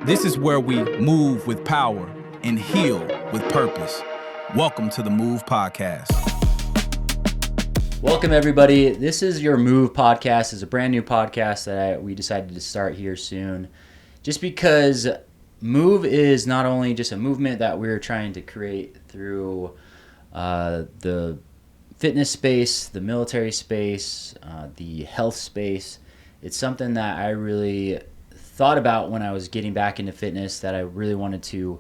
This is where we move with power and heal with purpose. Welcome to the Moov Podcast. Welcome, everybody. This is your Moov Podcast. It's a brand new podcast that we decided to start here soon. Just because Moov is not only just a movement that we're trying to create through the fitness space, the military space, the health space. It's something that I really thought about when I was getting back into fitness, that I really wanted to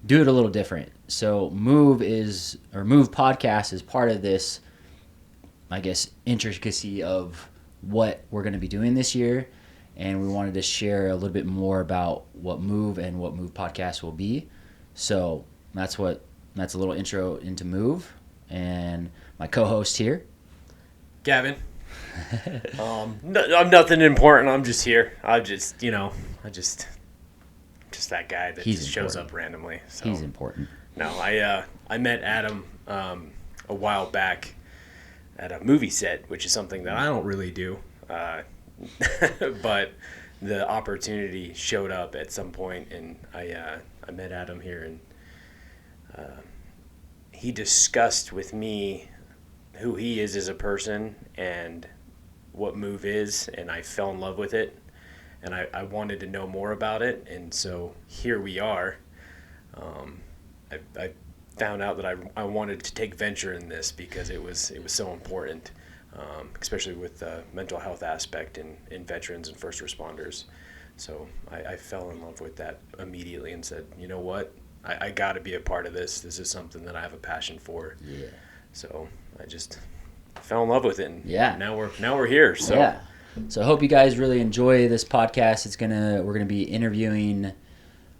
do it a little different. So Moov Podcast is part of this, I guess, intricacy of what we're going to be doing this year. And we wanted to share a little bit more about what Moov and what Moov Podcast will be. So that's a little intro into Moov. And my co-host here, Gavin. I'm nothing important. I'm just here. Just that guy that just shows up randomly. So. He's important. No, I met Adam a while back at a movie set, which is something that I don't really do. But the opportunity showed up at some point, and I met Adam here, and he discussed with me who he is as a person and what Moov is, and I fell in love with it, and I wanted to know more about it, and so here we are. I found out that I wanted to take venture in this because it was so important, especially with the mental health aspect in veterans and first responders. So I fell in love with that immediately and said, you know what, I got to be a part of this. This is something that I have a passion for. Yeah. So I just fell in love with it. And yeah. Now we're here. So. Yeah. So I hope you guys really enjoy this podcast. We're gonna be interviewing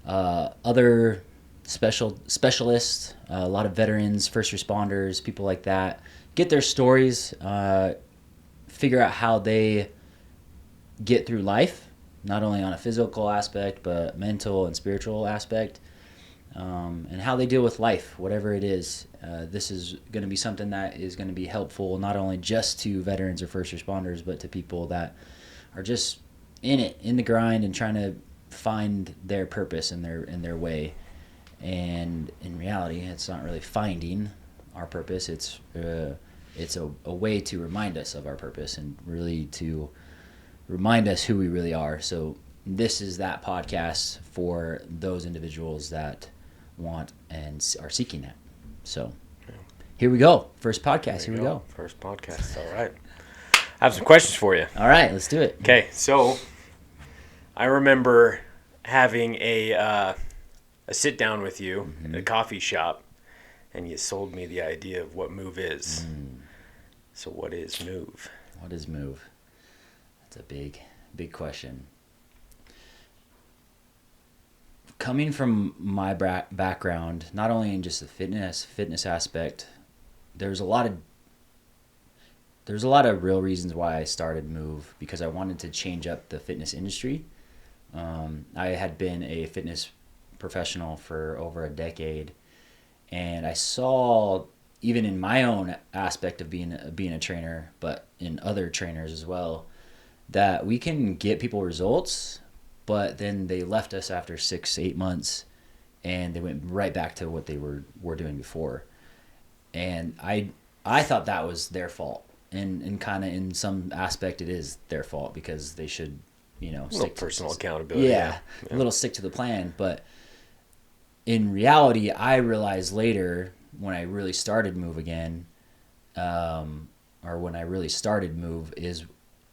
other specialists, a lot of veterans, first responders, people like that. Get their stories, figure out how they get through life, not only on a physical aspect, but mental and spiritual aspect, and how they deal with life, whatever it is. This is going to be something that is going to be helpful not only just to veterans or first responders, but to people that are just in the grind and trying to find their purpose in their way. And in reality, it's not really finding our purpose. It's a way to remind us of our purpose and really to remind us who we really are. So this is that podcast for those individuals that want and are seeking that. So here we go. First podcast. Here we go. First podcast. All right. I have some questions for you. All right, let's do it. Okay, so I remember having a sit down with you at a coffee shop, and you sold me the idea of what Moov is. So what is Moov? What is Moov? That's a big question. Coming from my background, not only in just the fitness aspect, there's a lot of real reasons why I started Moov, because I wanted to change up the fitness industry. I had been a fitness professional for over a decade, and I saw, even in my own aspect of being a trainer, but in other trainers as well, that we can get people results, but then they left us after 6-8 months, and they went right back to what they were doing before. And I thought that was their fault, and kind of in some aspect it is their fault, because they should, stick to personal accountability. Yeah, a little stick to the plan. But in reality, I realized later when I really started Moov again, or when I really started Moov, is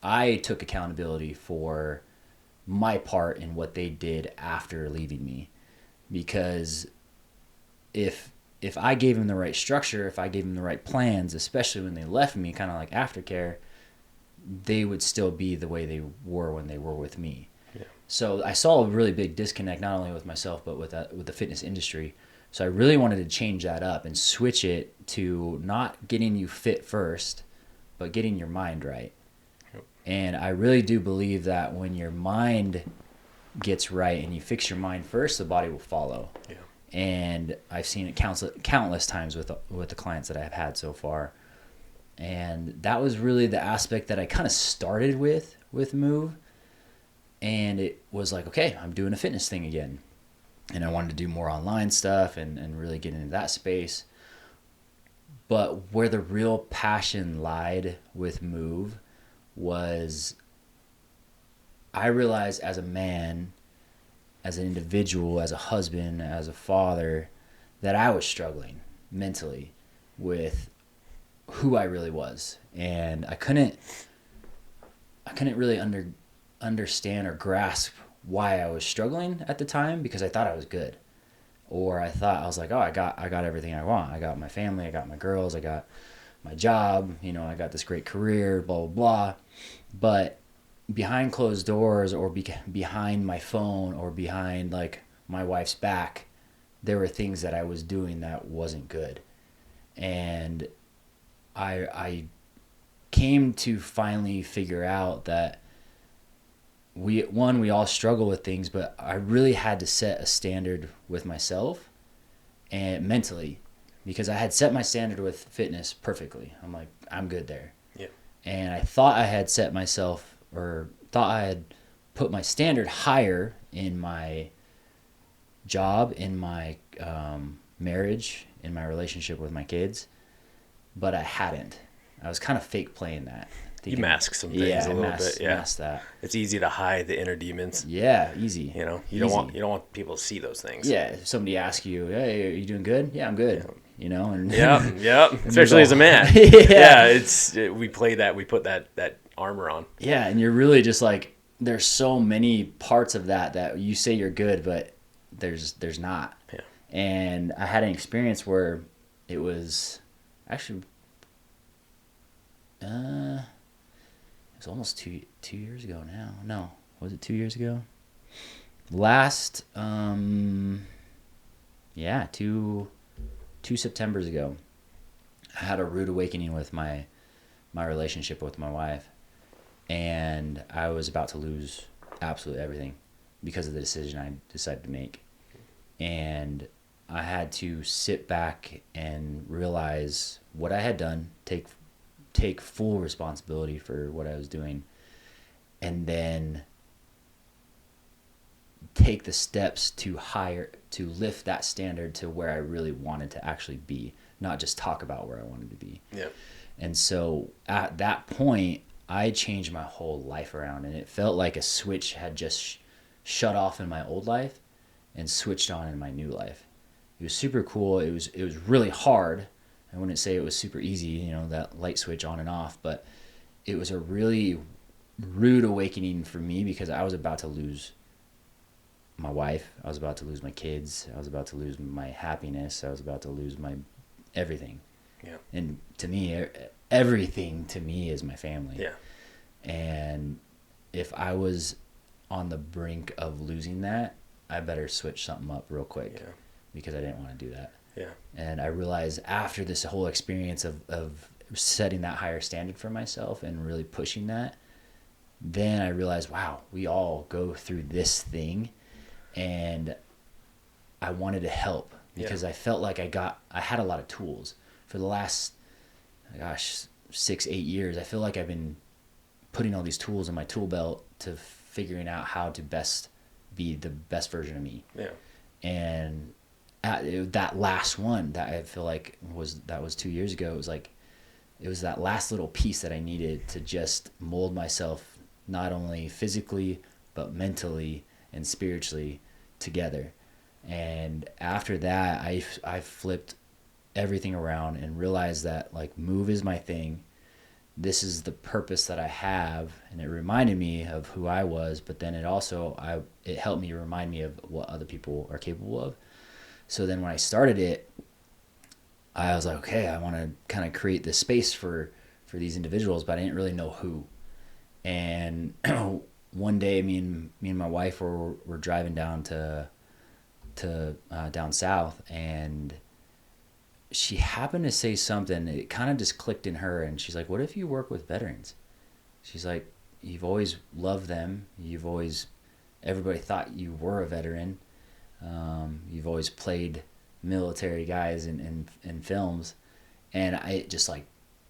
I took accountability for my part in what they did after leaving me. Because if I gave them the right structure, if I gave them the right plans, especially when they left me, kind of like aftercare, they would still be the way they were when they were with me. Yeah. So I saw a really big disconnect, not only with myself, but with the fitness industry. So I really wanted to change that up and switch it to not getting you fit first, but getting your mind right. Yep. And I really do believe that when your mind gets right and you fix your mind first, the body will follow. Yeah. And I've seen it countless times with the clients that I've had so far. And that was really the aspect that I kind of started with Moov. And it was like, okay, I'm doing a fitness thing again. And I wanted to do more online stuff and really get into that space. But where the real passion lied with Moov was, I realized as a man, as an individual, as a husband, as a father, that I was struggling mentally with who I really was. And I couldn't really understand or grasp why I was struggling at the time, because I thought I was good. Or I was like, oh, I got everything I want. I got my family, I got my girls, I got my job, I got this great career, blah, blah, blah. But behind closed doors, or behind my phone, or behind like my wife's back, there were things that I was doing that wasn't good. And I came to finally figure out that we all struggle with things, but I really had to set a standard with myself and mentally, because I had set my standard with fitness perfectly. I'm like, I'm good there. Yeah. And I thought I had thought I had put my standard higher in my job, in my marriage, in my relationship with my kids, but I hadn't. I was kind of fake playing that. You mask some things a little bit. Yeah, mask that. It's easy to hide the inner demons. Yeah, easy. You don't want people to see those things. Yeah, if somebody asks you, "Hey, are you doing good?" Yeah, I'm good. And yeah, especially as a man. We play that. We put that armor on. Yeah, and you're really just like, there's so many parts of that you say you're good, but there's not. Yeah. And I had an experience where it was actually it was almost two years ago now. No, was it 2 years ago? Last two Septembers ago, I had a rude awakening with my relationship with my wife, and I was about to lose absolutely everything because of the decision I decided to make. And I had to sit back and realize what I had done, take full responsibility for what I was doing, and then take the steps to lift that standard to where I really wanted to actually be, not just talk about where I wanted to be. Yeah. And so at that point, I changed my whole life around, and it felt like a switch had just shut off in my old life and switched on in my new life. It was super cool. It was really hard. I wouldn't say it was super easy, that light switch on and off, but it was a really rude awakening for me, because I was about to lose my wife. I was about to lose my kids. I was about to lose my happiness. I was about to lose my everything. Yeah. And to me, everything to me is my family. Yeah. And if I was on the brink of losing that, I better switch something up real quick, because I didn't want to do that. Yeah. And I realized after this whole experience of setting that higher standard for myself and really pushing that, then I realized, wow, we all go through this thing, and I wanted to help, because I felt like I had a lot of tools for the last, 6-8 years. I feel like I've been putting all these tools in my tool belt to figuring out how to best be the best version of me. Yeah. And that last one that I feel like was 2 years ago, it was that last little piece that I needed to just mold myself, not only physically but mentally and spiritually together. And after that, I flipped everything around and realized that Moov is my thing. This is the purpose that I have, and it reminded me of who I was, but then it helped me remind me of what other people are capable of. So then when I started it, I was like, okay, I want to kind of create this space for these individuals, but I didn't really know who. And one day, me and my wife were driving down to down south, and she happened to say something. It kind of just clicked in her, and she's like, "What if you work with veterans?" She's like, "You've always loved them. Everybody thought you were a veteran. You've always played military guys in films," and it just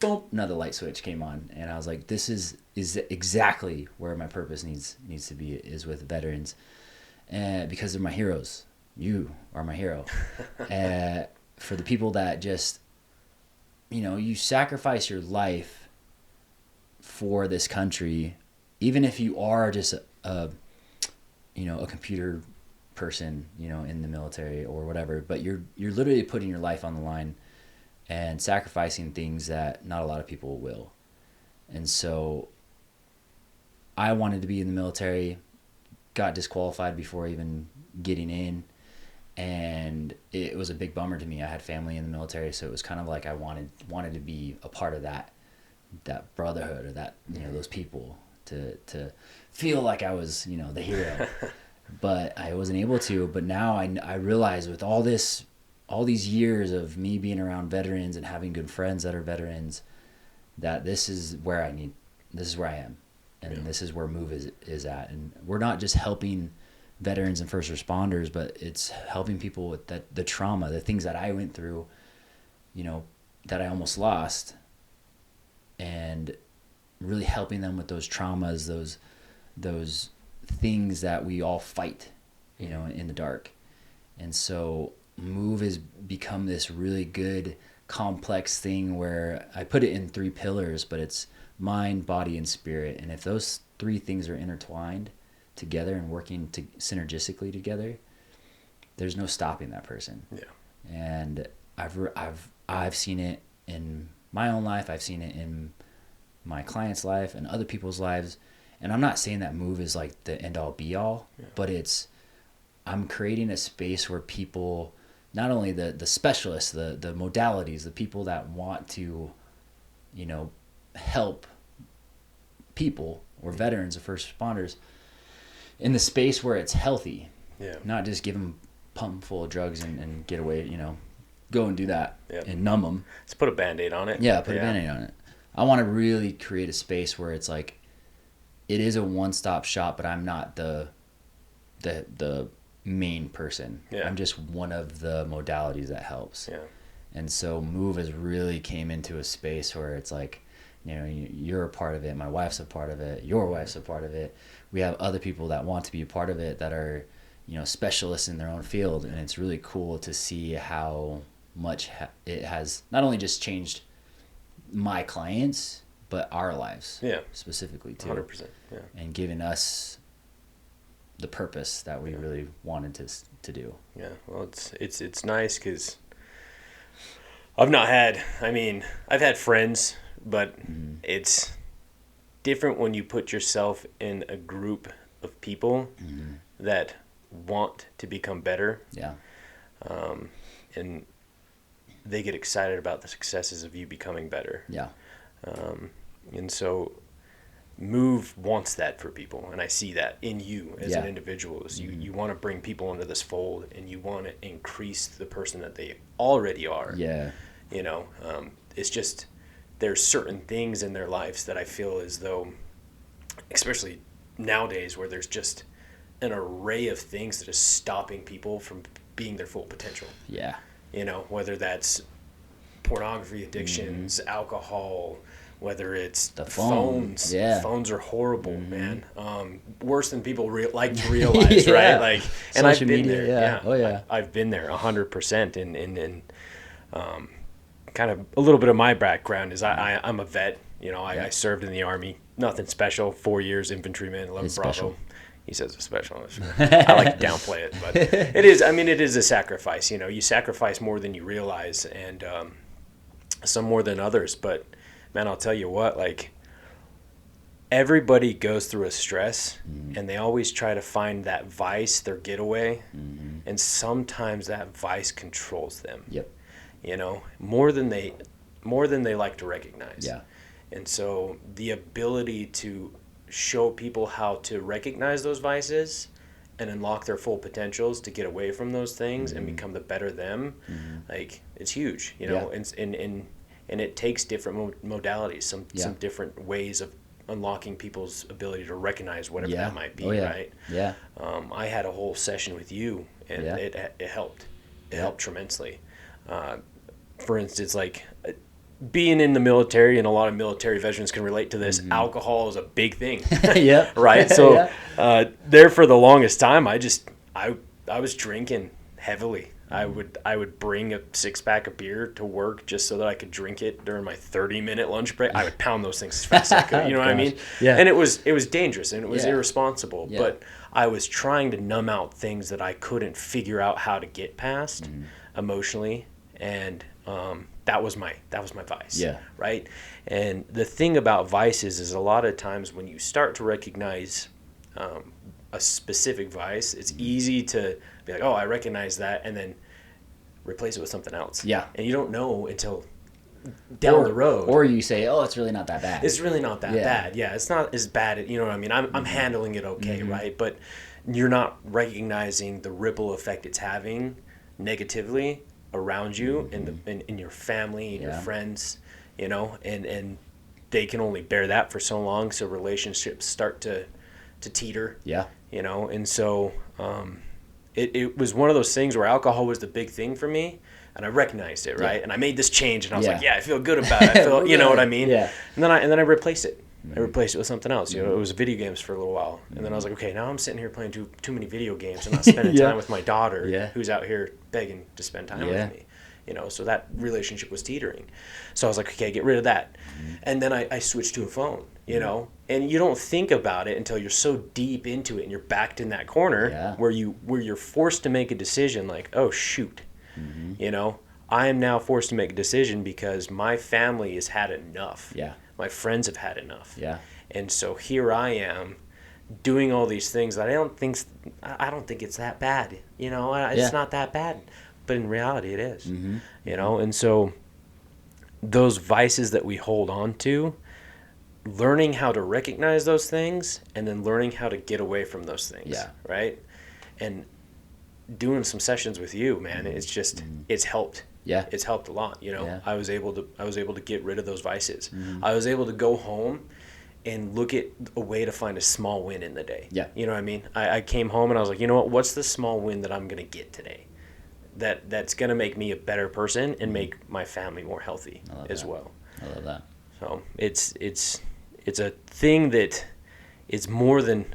boom, another light switch came on, and I was like, this is exactly where my purpose needs to be, is with veterans, and because they're my heroes. You are my hero. For the people that just, you sacrifice your life for this country, even if you are just a computer person, in the military or whatever, but you're literally putting your life on the line and sacrificing things that not a lot of people will. And so I wanted to be in the military, got disqualified before even getting in, and it was a big bummer to me. I had family in the military, so it was kind of like I wanted to be a part of that brotherhood, or that, those people, to feel like I was, the hero. But I wasn't able to. But now I realize, with all these years of me being around veterans and having good friends that are veterans, that this is where I am. And this is where Moov is at. And we're not just helping veterans and first responders, but it's helping people with the trauma, the things that I went through, that I almost lost, and really helping them with those traumas, those things that we all fight, in the dark. And so Moov has become this really good complex thing where I put it in 3 pillars, but it's mind, body, and spirit. And if those 3 things are intertwined together and working synergistically together, there's no stopping that person. Yeah. And I've seen it in my own life. I've seen it in my clients' life and other people's lives. And I'm not saying that Moov is like the end all be all, but I'm creating a space where people, not only the specialists, the modalities, the people that want to, help people or veterans or first responders, in the space where it's healthy. Yeah. Not just give them pump them full of drugs and get away, go and do that and numb them. Let's put a Band-Aid on it. Yeah, put a Band-Aid on it. I want to really create a space where it's like, it is a one-stop shop, but I'm not the main person. Yeah. I'm just one of the modalities that helps. Yeah. And so Moov has really came into a space where it's like, you're a part of it. My wife's a part of it. Your wife's a part of it. We have other people that want to be a part of it that are, specialists in their own field. And it's really cool to see how much it has not only just changed my clients, but our lives, specifically too. 100%, and giving us the purpose that we really wanted to do. Yeah, well, it's nice because I've had friends, but it's different when you put yourself in a group of people that want to become better. Yeah. And they get excited about the successes of you becoming better. Yeah. And so Moov wants that for people, and I see that in you as an individual. So you want to bring people into this fold, and you want to increase the person that they already are. Yeah. It's just, there's certain things in their lives that I feel as though, especially nowadays, where there's just an array of things that is stopping people from being their full potential. Yeah. Whether that's pornography addictions, alcohol, whether it's the phones. Yeah. Phones are horrible, man. Worse than people like to realize, right? Like, and Social I've been media, there. Yeah. Oh yeah. I've been there 100%. And kind of a little bit of my background is I'm a vet. I served in the Army. Nothing special. 4 years infantryman, 11 Bravo. Special. He says it's special. I like to downplay it, but it is. I mean, it is a sacrifice. You sacrifice more than you realize, and some more than others. But man, I'll tell you what, like, everybody goes through a stress, and they always try to find that vice, their getaway, and sometimes that vice controls them. Yep. More than they like to recognize. Yeah. And so the ability to show people how to recognize those vices and unlock their full potentials to get away from those things and become the better them, like, it's huge, and it takes different modalities, some different ways of unlocking people's ability to recognize whatever that might be, right? Yeah. I had a whole session with you, and it helped. It helped tremendously. For instance, like, being in the military, and a lot of military veterans can relate to this, alcohol is a big thing. Yeah. Right? So there for the longest time, I was drinking heavily. I would bring a 6-pack of beer to work just so that I could drink it during my 30-minute lunch break. I would pound those things as fast as I could. You know what I mean? Yeah. And it was dangerous and it was Yeah. irresponsible. Yeah. But I was trying to numb out things that I couldn't figure out how to get past emotionally, and that was my vice. Yeah. Right. And the thing about vices is a lot of times when you start to recognize a specific vice, it's easy to be like, oh, I recognize that, and then replace it with something else. Yeah. And you don't know until down the road. Or you say, oh, it's really not that bad. It's really not that bad. Yeah, it's not as bad. You know what I mean? I'm handling it okay, right? But you're not recognizing the ripple effect it's having negatively around you in your family and your friends, you know, and they can only bear that for so long, so relationships start to teeter. Yeah. You know, and so it was one of those things where alcohol was the big thing for me, and I recognized it, right? And I made this change, and I was like, I feel good about it. I feel, you know what I mean? Yeah. And then I replaced it. I replaced it with something else. You know, it was video games for a little while, and then I was like, okay, now I'm sitting here playing too many video games and not spending time with my daughter, who's out here begging to spend time with me. You know, so that relationship was teetering. So I was like, okay, get rid of that. And then I switched to a phone, you know, and you don't think about it until you're so deep into it and you're backed in that corner where you're forced to make a decision like, oh, shoot, you know, I am now forced to make a decision because my family has had enough. Yeah. My friends have had enough. Yeah. And so here I am doing all these things that I don't think it's that bad. You know, it's not that bad. But in reality, it is, you know? And so those vices that we hold on to, learning how to recognize those things and then learning how to get away from those things, right? And doing some sessions with you, man, it's just, it's helped. Yeah. It's helped a lot, you know? Yeah. I was able to get rid of those vices. I was able to go home and look at a way to find a small win in the day. Yeah. You know what I mean? I came home and I was like, you know what? What's the small win that I'm going to get today? That's going to make me a better person and make my family more healthy as well. I love that. So it's a thing that is more than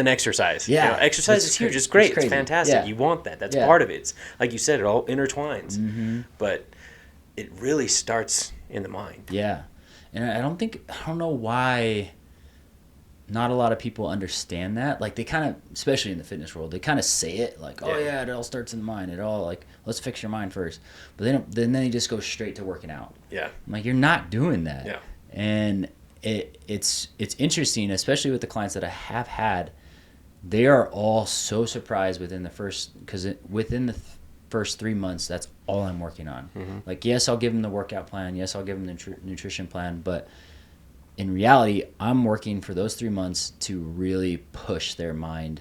exercise. Yeah. You know, exercise is huge. It's great. It's fantastic. Yeah. You want that. That's part of it. It's, like you said, it all intertwines. But it really starts in the mind. Yeah. And I don't know why not a lot of people understand that. Like, they kind of, especially in the fitness world, they kind of say it like, oh yeah, it all starts in the mind. It all, like, let's fix your mind first. But then they just go straight to working out. Yeah. I'm like, you're not doing that. Yeah. And it's interesting, especially with the clients that I have had. They are all so surprised within the first 3 months, that's all I'm working on. Like, yes, I'll give them the workout plan. Yes, I'll give them the nutrition plan. But in reality, I'm working for those 3 months to really push their mind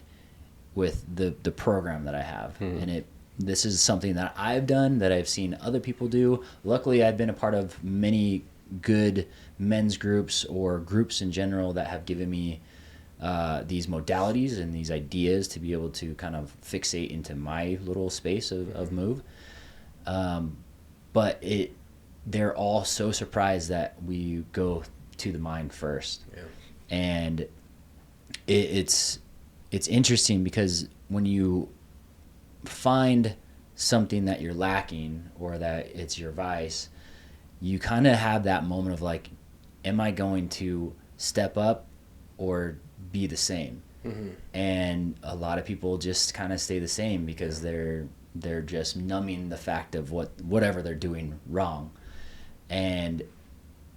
with the program that I have. And this is something that I've done, that I've seen other people do. Luckily, I've been a part of many good men's groups or groups in general that have given me these modalities and these ideas to be able to kind of fixate into my little space of Moov. But they're all so surprised that we go to the mind first. Yeah. And it's interesting because when you find something that you're lacking or that it's your vice, you kind of have that moment of like, am I going to step up or be the same? And a lot of people just kind of stay the same because they're just numbing the fact of whatever they're doing wrong. And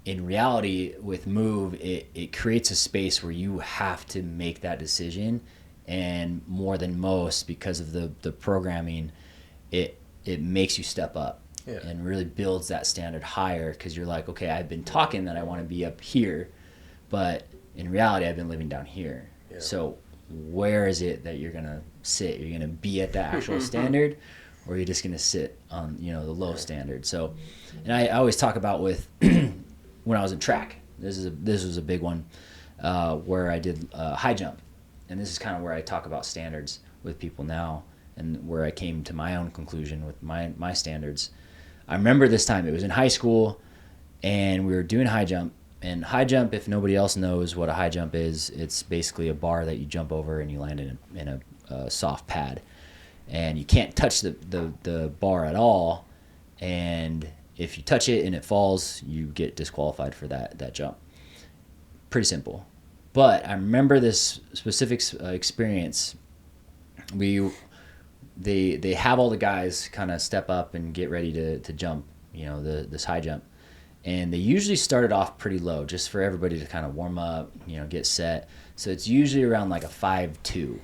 in reality, with Moov, it creates a space where you have to make that decision. And more than most, because of the programming, it makes you step up and really builds that standard higher, because you're like, okay, I've been talking that I want to be up here, but in reality, I've been living down here. Yeah. So where is it that you're going to sit? You're going to be at the actual standard, or you're just going to sit on, the low standard? So, and I always talk about with when I was in track, this was a big one, where I did high jump. And this is kind of where I talk about standards with people now, and where I came to my own conclusion with my standards. I remember this time, it was in high school, and we were doing high jump. And high jump, if nobody else knows what a high jump is, it's basically a bar that you jump over and you land in a soft pad. And you can't touch the bar at all. And if you touch it and it falls, you get disqualified for that jump. Pretty simple. But I remember this specific experience. They have all the guys kind of step up and get ready to jump, this high jump. And they usually started off pretty low just for everybody to kind of warm up, get set. So it's usually around like a 5'2",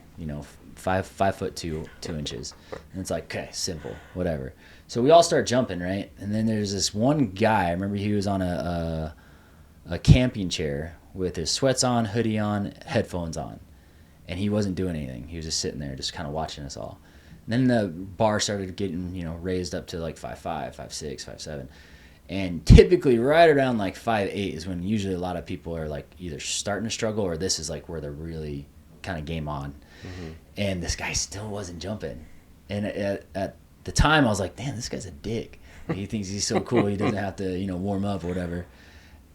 5'2", 2 inches. And it's like, okay, simple, whatever. So we all start jumping, right? And then there's this one guy, I remember he was on a camping chair with his sweats on, hoodie on, headphones on. And he wasn't doing anything. He was just sitting there, just kind of watching us all. And then the bar started getting, raised up to like 5'5", 5'6", 5'7". And typically right around like 5'8" is when usually a lot of people are like either starting to struggle or this is like where they're really kind of game on. Mm-hmm. And this guy still wasn't jumping. And at the time I was like, damn, this guy's a dick. He thinks he's so cool he doesn't have to, warm up or whatever.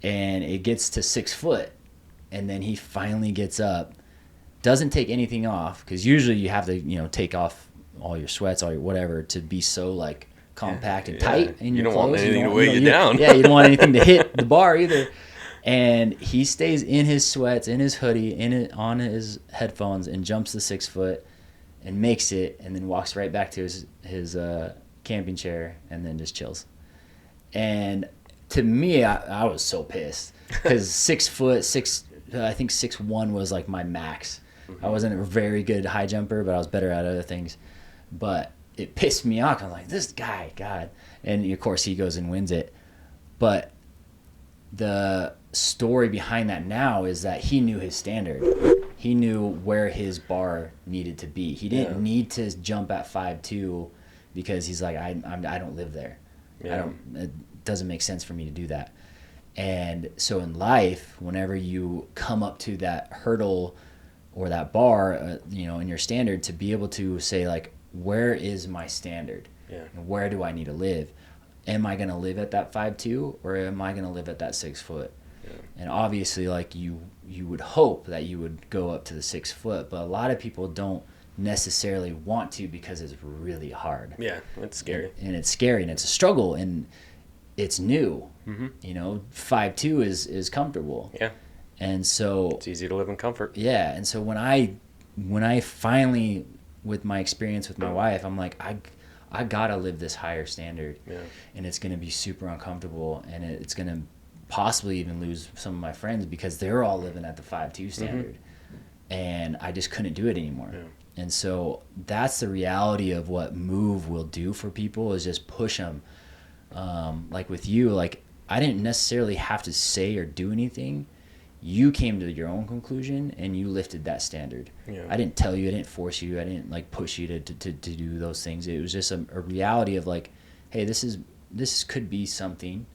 And it gets to 6 foot. And then he finally gets up, doesn't take anything off because usually you have to, take off all your sweats, all your whatever to be so like compact and tight in your clothes. You don't want anything to weigh you down. Yeah, you don't want anything to hit the bar either. And he stays in his sweats, in his hoodie, on his headphones, and jumps the 6 foot, and makes it, and then walks right back to his camping chair, and then just chills. And to me, I was so pissed because 6 foot, I think 6'1" was like my max. Mm-hmm. I wasn't a very good high jumper, but I was better at other things. But it pissed me off. I'm like, this guy, God. And of course he goes and wins it. But the story behind that now is that he knew his standard. He knew where his bar needed to be. He didn't need to jump at 5'2" because he's like, I don't live there. Yeah. It doesn't make sense for me to do that. And so in life, whenever you come up to that hurdle or that bar, in your standard, to be able to say like, where is my standard? Yeah. And where do I need to live? Am I going to live at that 5'2" or am I going to live at that 6 foot? Yeah. And obviously, like you would hope that you would go up to the 6 foot, but a lot of people don't necessarily want to because it's really hard. Yeah, it's scary. And it's scary and it's a struggle and it's new. Mm-hmm. 5'2" is comfortable. Yeah. And so it's easy to live in comfort. Yeah, and so when I finally, with my experience with my wife, I'm like, I gotta live this higher standard. Yeah. And it's gonna be super uncomfortable, and it's gonna possibly even lose some of my friends because they're all living at the 5'2" standard. Mm-hmm. And I just couldn't do it anymore. Yeah. And so that's the reality of what Moov will do for people, is just push them. Like with you, like I didn't necessarily have to say or do anything. You came to your own conclusion and you lifted that standard. Yeah. I didn't tell you, I didn't force you, I didn't like push you to do those things. It was just a reality of like, hey, this could be something,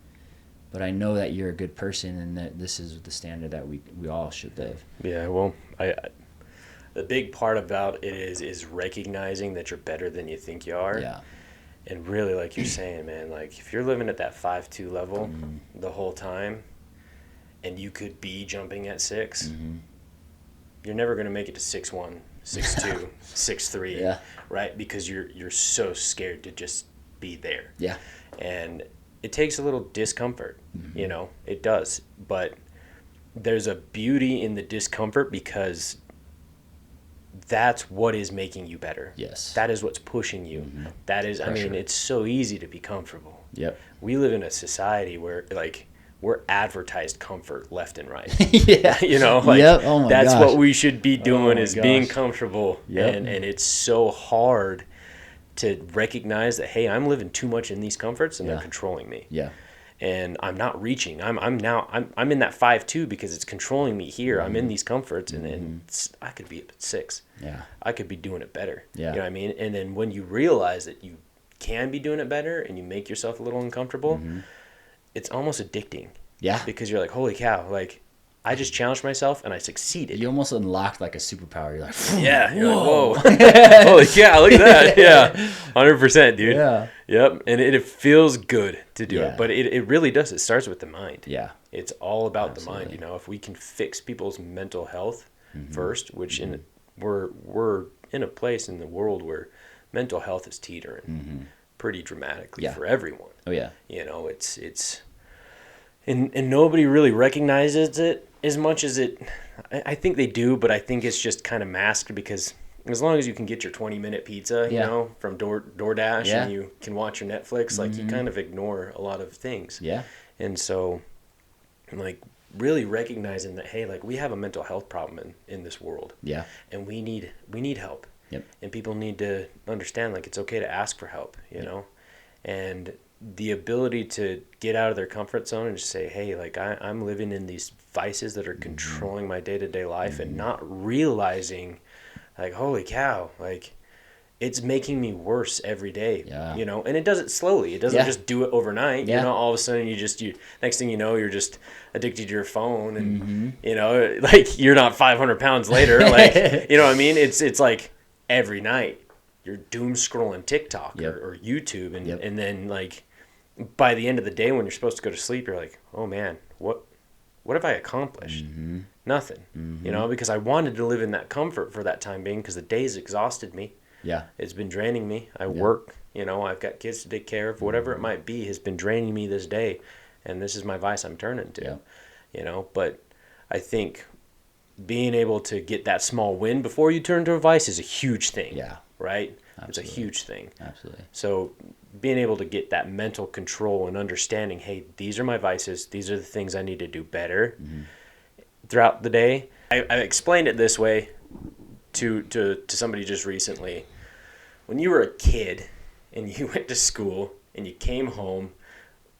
but I know that you're a good person and that this is the standard that we all should live. Yeah, well, I the big part about it is recognizing that you're better than you think you are. Yeah. And really, like you're saying, man, like if you're living at that 5'2" level the whole time, and you could be jumping at 6, you're never going to make it to 6'1", 6'2", 6'3", yeah. right? Because you're so scared to just be there. Yeah. And it takes a little discomfort, it does. But there's a beauty in the discomfort because that's what is making you better. Yes. That is what's pushing you. Mm-hmm. That is, I mean, it's so easy to be comfortable. Yep. We live in a society where, like, we're advertised comfort left and right. Yeah. Like oh my that's gosh. What we should be doing is gosh. being comfortable. Yep. And it's so hard to recognize that, hey, I'm living too much in these comforts and they're controlling me. Yeah. And I'm not reaching. I'm in that 5'2" because it's controlling me here. I'm in these comforts and I could be at 6. Yeah. I could be doing it better. Yeah. You know what I mean? And then when you realize that you can be doing it better and you make yourself a little uncomfortable, it's almost addicting. Yeah. Because you're like, holy cow, like I just challenged myself and I succeeded. You almost unlocked like a superpower. You're like, yeah, you're like, whoa. Holy cow, look at that. Yeah. 100%, dude. Yeah. Yep, and it feels good to do Yeah. it, but it really does. It starts with the mind. Yeah. It's all about the Absolutely. mind. You know, if we can fix people's mental health Mm-hmm. first, which we're in a place in the world where mental health is teetering pretty dramatically Yeah. for everyone. Oh yeah. You know, it's and nobody really recognizes it as much as it. I think they do, but I think it's just kind of masked because as long as you can get your 20-minute pizza, you Yeah. know, from DoorDash, Yeah. and you can watch your Netflix, like you kind of ignore a lot of things. Yeah. And so, like, really recognizing that, hey, like, we have a mental health problem in this world, Yeah. and we need help. Yep. And people need to understand, like, it's okay to ask for help, you know, and the ability to get out of their comfort zone and just say, hey, like, I'm living in these vices that are controlling my day-to-day life and not realizing, like, holy cow, like, it's making me worse every day, Yeah. you know, and it does it slowly. It doesn't just do it overnight. Yeah. You know, all of a sudden you next thing you know, you're just addicted to your phone and, you know, like you're not 500 pounds later. Like, you know what I mean? It's like every night you're doom scrolling TikTok or YouTube. And then like by the end of the day, when you're supposed to go to sleep, you're like, oh man, what have I accomplished? Nothing, you know, because I wanted to live in that comfort for that time being because the days exhausted me. Yeah. It's been draining me. I work, you know, I've got kids to take care of. Whatever it might be has been draining me this day. And this is my vice I'm turning to, you know. But I think being able to get that small win before you turn to a vice is a huge thing. Yeah. Right? Absolutely. It's a huge thing. Absolutely. So being able to get that mental control and understanding, hey, these are my vices. These are the things I need to do better throughout the day. I explained it this way to somebody just recently. When you were a kid and you went to school and you came home,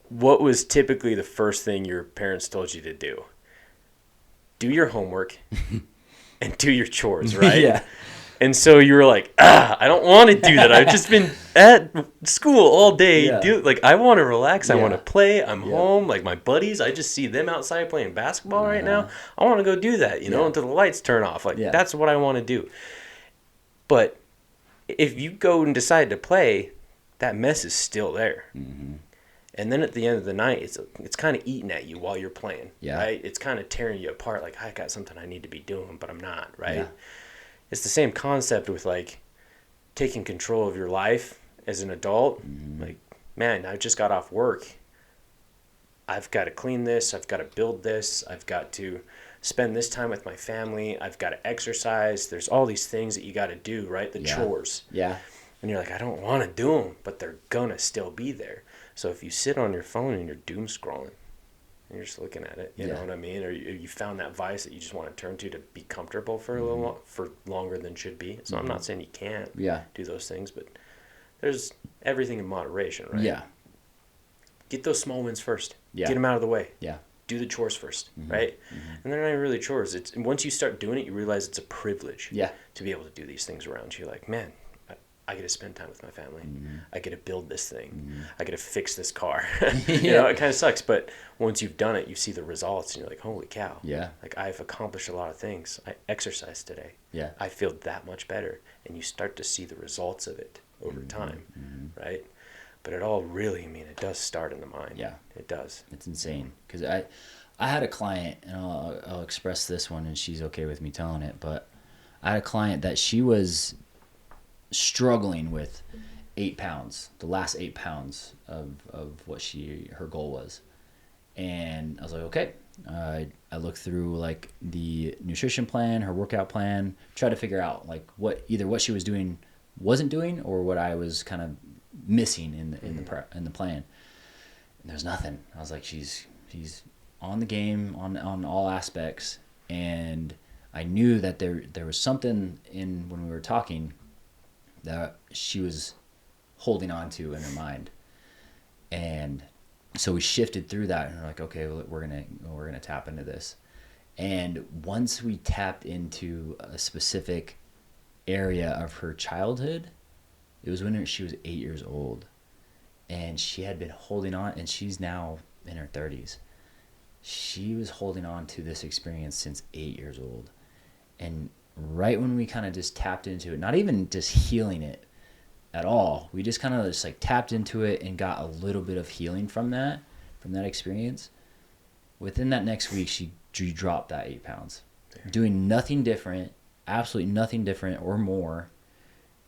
what was typically the first thing your parents told you to do? Do your homework and do your chores, right? Yeah. And so you were like, I don't want to do that. I've just been at school all day. Yeah. Like, I want to relax. I want to Yeah. play. I'm home. Like, my buddies, I just see them outside playing basketball right now. I want to go do that, you know, until the lights turn off. Like, that's what I want to do. But if you go and decide to play, that mess is still there. And then at the end of the night, it's kind of eating at you while you're playing, right? It's kind of tearing you apart. Like, I got something I need to be doing, but I'm not, right? Yeah. It's the same concept with, like, taking control of your life as an adult. Like, man, I just got off work. I've got to clean this. I've got to build this. I've got to spend this time with my family. I've got to exercise. There's all these things that you got to do, right? The chores. Yeah. And you're like, I don't want to do them, but they're going to still be there. So if you sit on your phone and you're doom scrolling, and you're just looking at it, you know what I mean? Or you found that vice that you just want to turn to be comfortable for a little for longer than should be. So I'm not saying you can't do those things, but there's everything in moderation, right? Yeah. Get those small wins first. Yeah. Get them out of the way. Yeah. Do the chores first, right? And they're not even really chores. And once you start doing it, you realize it's a privilege to be able to do these things around you. You're like, man, I get to spend time with my family. I get to build this thing. I get to fix this car. You know, it kind of sucks, but once you've done it, you see the results, and you're like, holy cow. Yeah. Like, I've accomplished a lot of things. I exercised today. Yeah. I feel that much better. And you start to see the results of it over time, right? But it all really, I mean, it does start in the mind. Yeah. It does. It's insane. Because I had a client, and I'll express this one, and she's okay with me telling it, but I had a client that she was struggling with 8 pounds, the last 8 pounds of what her goal was. And I was like, okay. I looked through like the nutrition plan, her workout plan, try to figure out like what she was doing wasn't doing, or what I was kind of missing in the plan. And there's nothing. I was like, she's on the game on all aspects, and I knew that there was something in when we were talking that she was holding on to in her mind. And so we shifted through that, and we're like, okay, well, we're gonna tap into this. And once we tapped into a specific area of her childhood, it was when she was 8 years old, and she had been holding on, and she's now in her 30s. She was holding on to this experience since 8 years old. And right when we kind of just tapped into it, not even just healing it, at all. We just kind of just like tapped into it and got a little bit of healing from that experience. Within that next week, she dropped that 8 pounds. Damn. Doing nothing different, absolutely nothing different or more.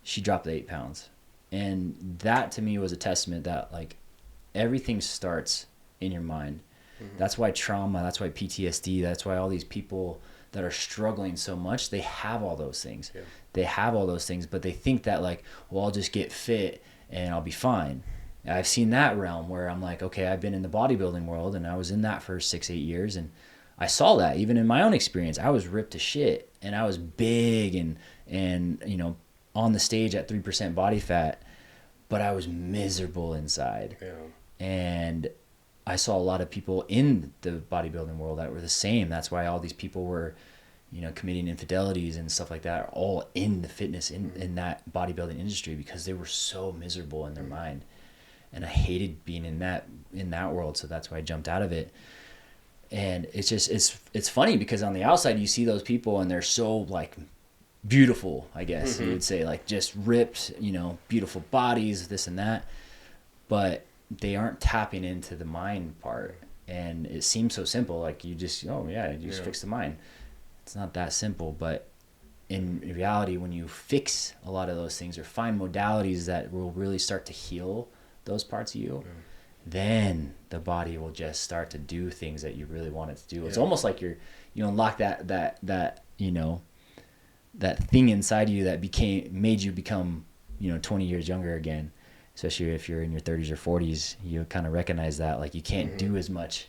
She dropped the 8 pounds. And that to me was a testament that like everything starts in your mind. Mm-hmm. That's why trauma, that's why PTSD, that's why all these people that are struggling so much, they have all those things. Yeah. They have all those things, but they think that like, well, I'll just get fit and I'll be fine. I've seen that realm where I'm like, okay, I've been in the bodybuilding world and I was in that for 6-8 years, and I saw that even in my own experience. I was ripped to shit and I was big and you know, on the stage at 3% body fat, but I was miserable inside. Yeah. And I saw a lot of people in the bodybuilding world that were the same. That's why all these people were, you know, committing infidelities and stuff like that, all in the fitness, in that bodybuilding industry, because they were so miserable in their mind. And I hated being in that world, so that's why I jumped out of it. And it's just, it's funny because on the outside you see those people and they're so like beautiful, I guess you would say, like just ripped, you know, beautiful bodies, this and that, but they aren't tapping into the mind part. And it seems so simple, like you just, you just fix the mind. It's not that simple, but in reality, when you fix a lot of those things or find modalities that will really start to heal those parts of you, then the body will just start to do things that you really want it to do. It's almost like you unlock that you know, that thing inside you that made you become, you know, 20 years younger again. Especially if you're in your 30s or 40s, you kind of recognize that like you can't do as much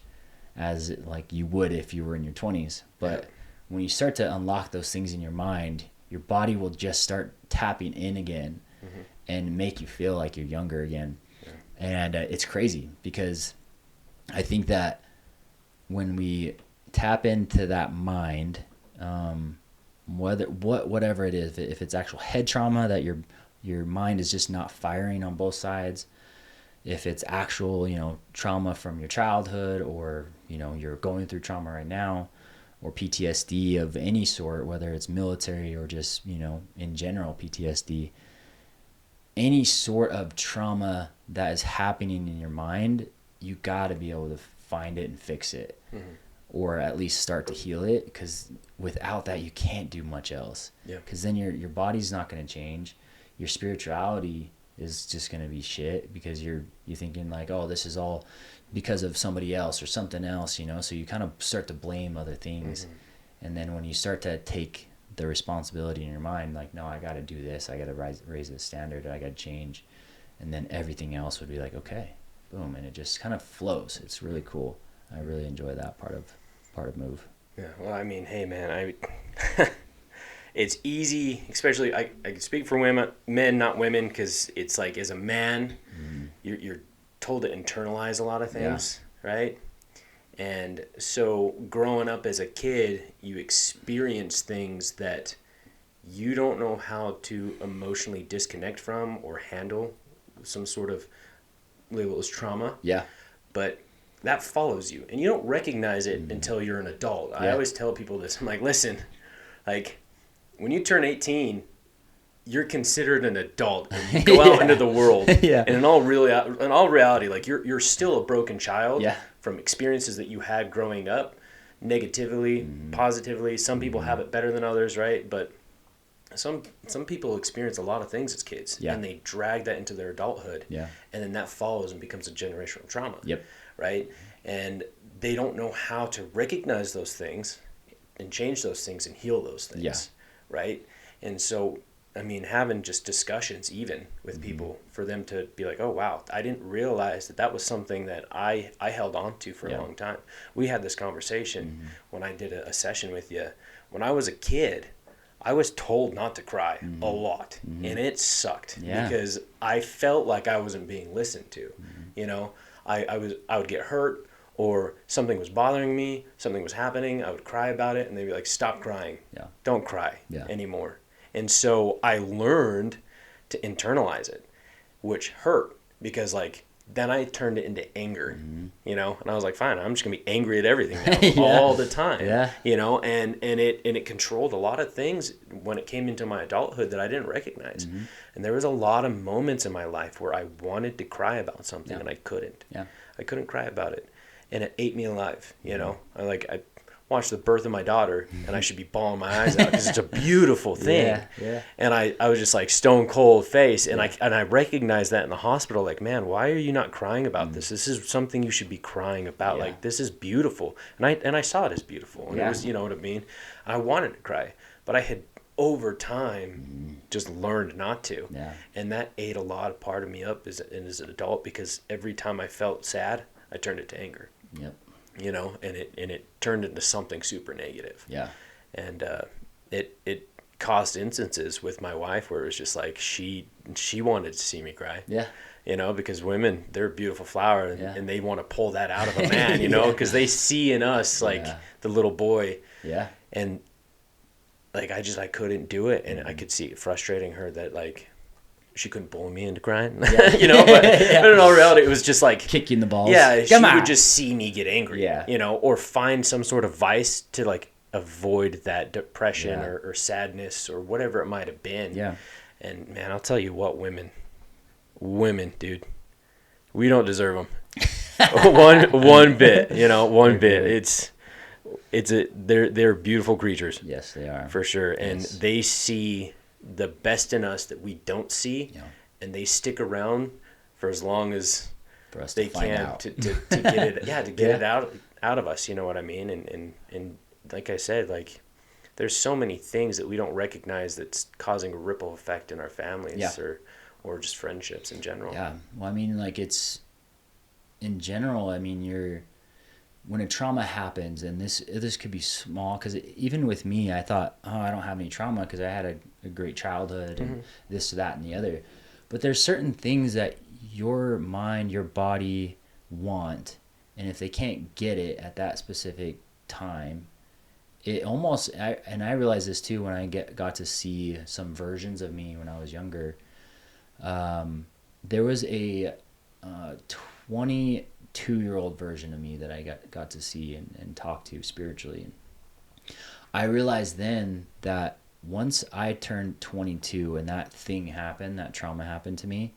as like you would if you were in your 20s. But when you start to unlock those things in your mind, your body will just start tapping in again and make you feel like you're younger again. And it's crazy because I think that when we tap into that mind, whatever it is, if it's actual head trauma that your mind is just not firing on both sides, if it's actual, you know, trauma from your childhood, or, you know, you're going through trauma right now, or PTSD of any sort, whether it's military or just, you know, in general PTSD, any sort of trauma that is happening in your mind, you got to be able to find it and fix it, or at least start to heal it, because without that you can't do much else. Because then your body's not going to change. Your spirituality is just going to be shit, because you're thinking like, oh, this is all because of somebody else or something else, you know. So you kind of start to blame other things. And then when you start to take the responsibility in your mind, like, no, I got to do this, I got to raise the standard, I got to change, and then everything else would be like, okay, boom, and it just kind of flows. It's really cool. I really enjoy that part of Moov. Yeah, well, I mean, hey man, it's easy, especially I can speak for men, not women, because it's like, as a man, you're told to internalize a lot of things, right? And so growing up as a kid, you experience things that you don't know how to emotionally disconnect from or handle, some sort of label as trauma. Yeah. But that follows you, and you don't recognize it until you're an adult. I always tell people this. I'm like, listen, like, when you turn 18, you're considered an adult and you go out into the world. And in all reality, like, you're still a broken child from experiences that you had growing up, negatively, positively. Some people have it better than others, right? But some people experience a lot of things as kids, and they drag that into their adulthood. And then that follows and becomes a generational trauma. Right? And they don't know how to recognize those things and change those things and heal those things. Right? And so, I mean, having just discussions even with people for them to be like, oh, wow, I didn't realize that was something that I held on to for a long time. We had this conversation when I did a session with you. When I was a kid, I was told not to cry a lot, and it sucked because I felt like I wasn't being listened to. You know, I would get hurt, or something was bothering me, something was happening, I would cry about it, and they'd be like, stop crying, don't cry anymore. And so I learned to internalize it, which hurt, because like then I turned it into anger, you know, and I was like, fine, I'm just gonna be angry at everything now, all the time, you know, and it controlled a lot of things when it came into my adulthood that I didn't recognize. And there was a lot of moments in my life where I wanted to cry about something and I couldn't. I couldn't cry about it, and it ate me alive, you know. I watched the birth of my daughter, and I should be bawling my eyes out because it's a beautiful thing. And I was just like stone cold face, and I recognized that in the hospital, like, man, why are you not crying about this? This is something you should be crying about. Like, this is beautiful, and I saw it as beautiful, and it was, you know what I mean. I wanted to cry, but I had over time just learned not to, and that ate a lot of part of me up as an adult, because every time I felt sad, I turned it to anger. You know, and it turned into something super negative. And it caused instances with my wife where it was just like she wanted to see me cry. You know, because women, they're a beautiful flower, and they want to pull that out of a man, you know, because they see in us like the little boy. And like I couldn't do it, and I could see it frustrating her that like she couldn't bully me into crying, you know, but in all reality, it was just like kick you in the balls. She would just see me get angry, you know, or find some sort of vice to like avoid that depression or sadness or whatever it might have been. And man, I'll tell you what, women, dude, we don't deserve them. one bit, you know, one bit. They're beautiful creatures. Yes, they are, for sure, and they see the best in us that we don't see, and they stick around for as long as they can to get it get it out of us, you know what I mean. And like I said, like there's so many things that we don't recognize that's causing a ripple effect in our families or just friendships in general. Well, I mean, like, it's in general, I mean, when a trauma happens, and this could be small, because even with me, I thought, I don't have any trauma because I had a great childhood and this, that, and the other. But there's certain things that your mind, your body want, and if they can't get it at that specific time, it almost, and I realized this too when I got to see some versions of me when I was younger. There was a 22-year-old version of me that I got to see and talk to spiritually. And I realized then that once I turned 22 and that thing happened, that trauma happened to me,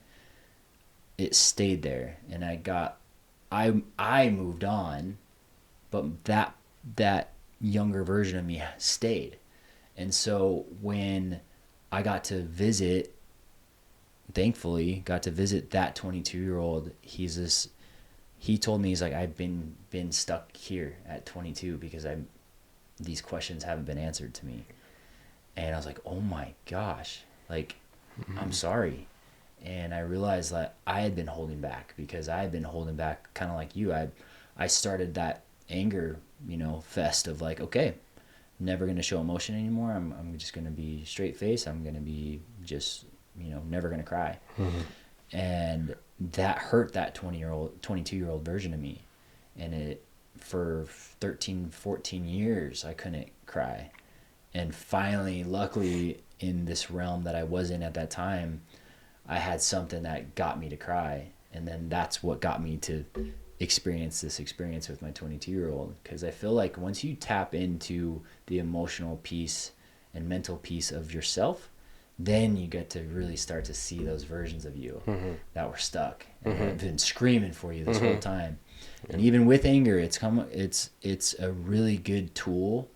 it stayed there, and I moved on, but that younger version of me stayed. And so when I got to visit, thankfully got to visit that 22-year-old, he told me, he's like, I've been stuck here at 22 because these questions haven't been answered to me. And I was like, oh my gosh, like, I'm sorry. And I realized that I had been holding back, because I had been holding back kind of like you. I started that anger, fest of like, okay, never going to show emotion anymore. I'm just going to be straight face. I'm going to be just, never going to cry. And that hurt that 22-year-old version of me. And for 13, 14 years, I couldn't cry. And finally, luckily, in this realm that I was in at that time, I had something that got me to cry. And then that's what got me to experience this experience with my 22-year-old. Because I feel like once you tap into the emotional piece and mental piece of yourself, then you get to really start to see those versions of you that were stuck and have been screaming for you this whole time. And even with anger, it's a really good tool.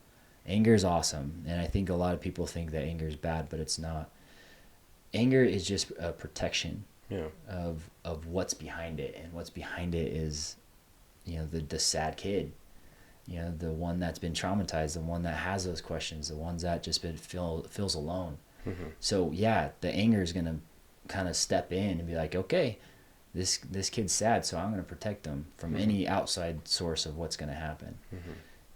Anger is awesome, and I think a lot of people think that anger is bad, but it's not. Anger is just a protection of what's behind it, and what's behind it is, the sad kid, the one that's been traumatized, the one that has those questions, the ones that just feels alone. So the anger is gonna kind of step in and be like, okay, this kid's sad, so I'm gonna protect them from any outside source of what's gonna happen.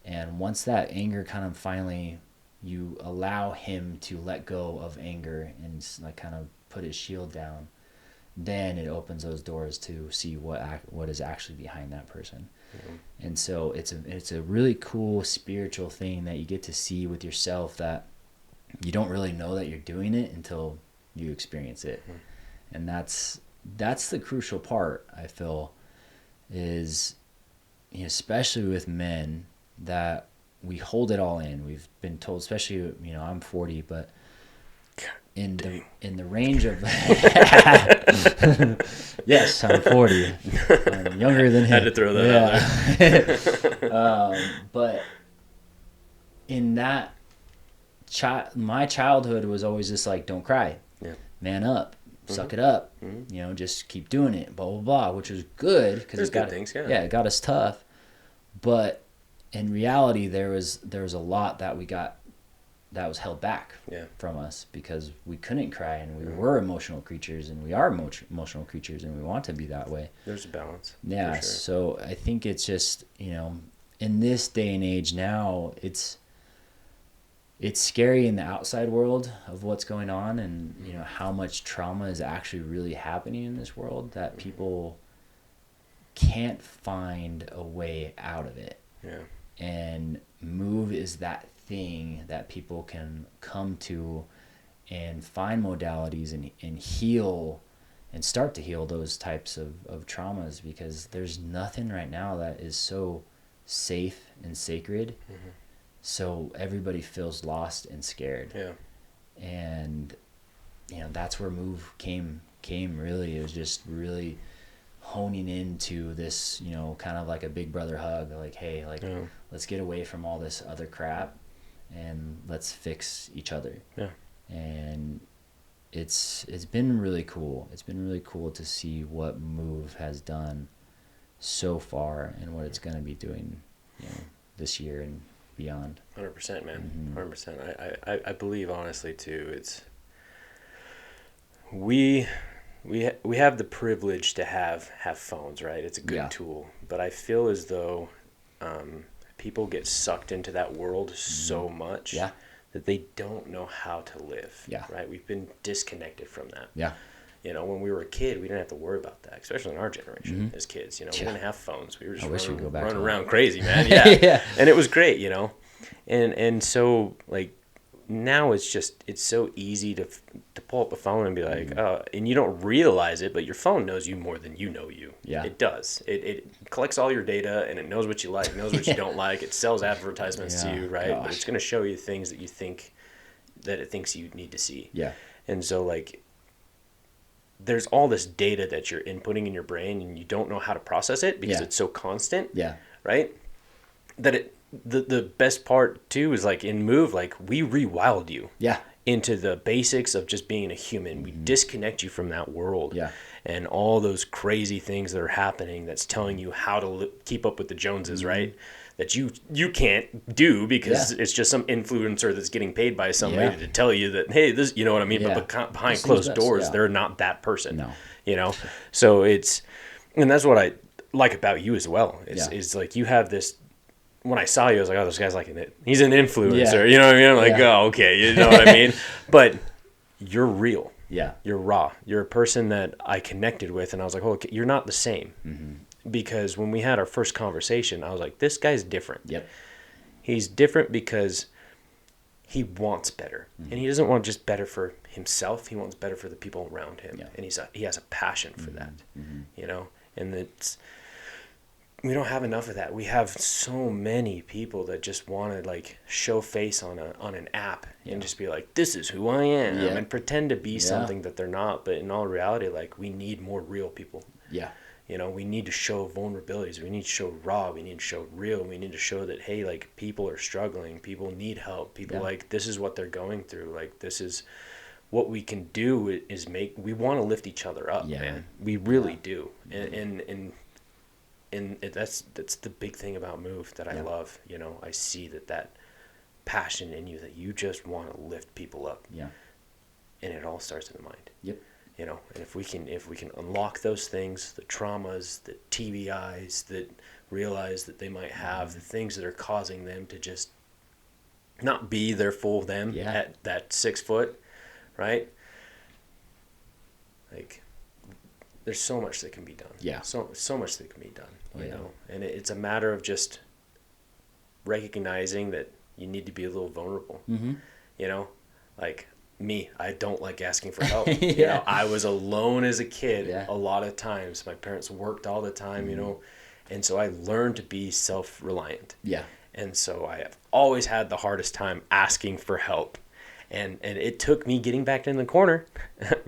And once that anger kind of finally, you allow him to let go of anger and like kind of put his shield down, then it opens those doors to see what is actually behind that person. And so it's a really cool spiritual thing that you get to see with yourself, that you don't really know that you're doing it until you experience it. And that's that's the crucial part, I feel, is, you know, especially with men, that we hold it all in. We've been told, especially, you know, I'm 40, but in the range of yes, I'm 40. I'm younger than him. Had to throw that out there. But in that my childhood was always just like, don't cry, man up, suck it up, you know, just keep doing it, blah blah blah, which was good because it got things, it got us tough. But in reality, there was a lot that we got that was held back from us because we couldn't cry, and we were emotional creatures, and we are emotional creatures, and we want to be that way. There's a balance. Yeah. Sure. So I think it's just, you know, in this day and age now, it's scary in the outside world of what's going on, and, you know, how much trauma is actually really happening in this world, that people can't find a way out of it. Yeah. And Moov is that thing that people can come to and find modalities and heal and start to heal those types of traumas, because there's nothing right now that is so safe and sacred. So everybody feels lost and scared. Yeah. And, you know, that's where Moov came really. It was just really honing into this, you know, kind of like a big brother hug, like, hey, like, let's get away from all this other crap and let's fix each other. Yeah. And it's been really cool. It's been really cool to see what Moov has done so far and what it's going to be doing, you know, this year and beyond. 100%, man. 100%. I believe, honestly, too, it's we have the privilege to have phones, right? It's a good tool, but I feel as though people get sucked into that world so much that they don't know how to live. Right? We've been disconnected from that. Yeah. You know, when we were a kid, we didn't have to worry about that, especially in our generation as kids. You know, we didn't have phones. We were just running around crazy, man. Yeah. And it was great, you know. And so, like, now it's so easy to pull up a phone and be like, and you don't realize it, but your phone knows you more than you know you. Yeah. It does. It collects all your data, and it knows what you like, knows what you don't like. It sells advertisements to you, right? But it's going to show you things that you think that it thinks you need to see. Yeah. And so, like, there's all this data that you're inputting in your brain, and you don't know how to process it because it's so constant. Yeah. Right? That the best part too is, like, in Moov, like, we rewild you into the basics of just being a human. We disconnect you from that world and all those crazy things that are happening that's telling you how to keep up with the Joneses, right? That you can't do because it's just some influencer that's getting paid by somebody to tell you that, hey, this, you know what I mean? But behind closed doors, they're not that person. No. You know? So and that's what I like about you as well. Is like, you have this. When I saw you, I was like, oh, this guy's like he's an influencer. You know what I mean? I'm like, oh, okay. You know what I mean? But you're real. Yeah. You're raw. You're a person that I connected with, and I was like, oh, okay, you're not the same. Because when we had our first conversation, I was like, this guy's different. Yep. He's different because he wants better. And he doesn't want just better for himself. He wants better for the people around him. Yeah. And he has a passion for that, you know? And we don't have enough of that. We have so many people that just want to, like, show face on an app and just be like, this is who I am, and pretend to be something that they're not. But in all reality, like, we need more real people. Yeah. You know, we need to show vulnerabilities. We need to show raw. We need to show real. We need to show that, hey, like, people are struggling. People need help. People, like, this is what they're going through. Like, this is what we can do is we want to lift each other up, man. We really do. And that's the big thing about Moov that I love. You know, I see that passion in you, that you just want to lift people up. Yeah. And it all starts in the mind. Yep. You know, and if we can unlock those things, the traumas, the TBIs that realize that they might have, the things that are causing them to just not be their full them at that 6 foot, right? Like, there's so much that can be done. Yeah. So much that can be done, you know? And it's a matter of just recognizing that you need to be a little vulnerable. You know? Like, me. I don't like asking for help. Yeah. You know, I was alone as a kid Yeah. a lot of times. My parents worked all the time, you know, and so I learned to be self-reliant. Yeah. And so I have always had the hardest time asking for help. And it took me getting back in the corner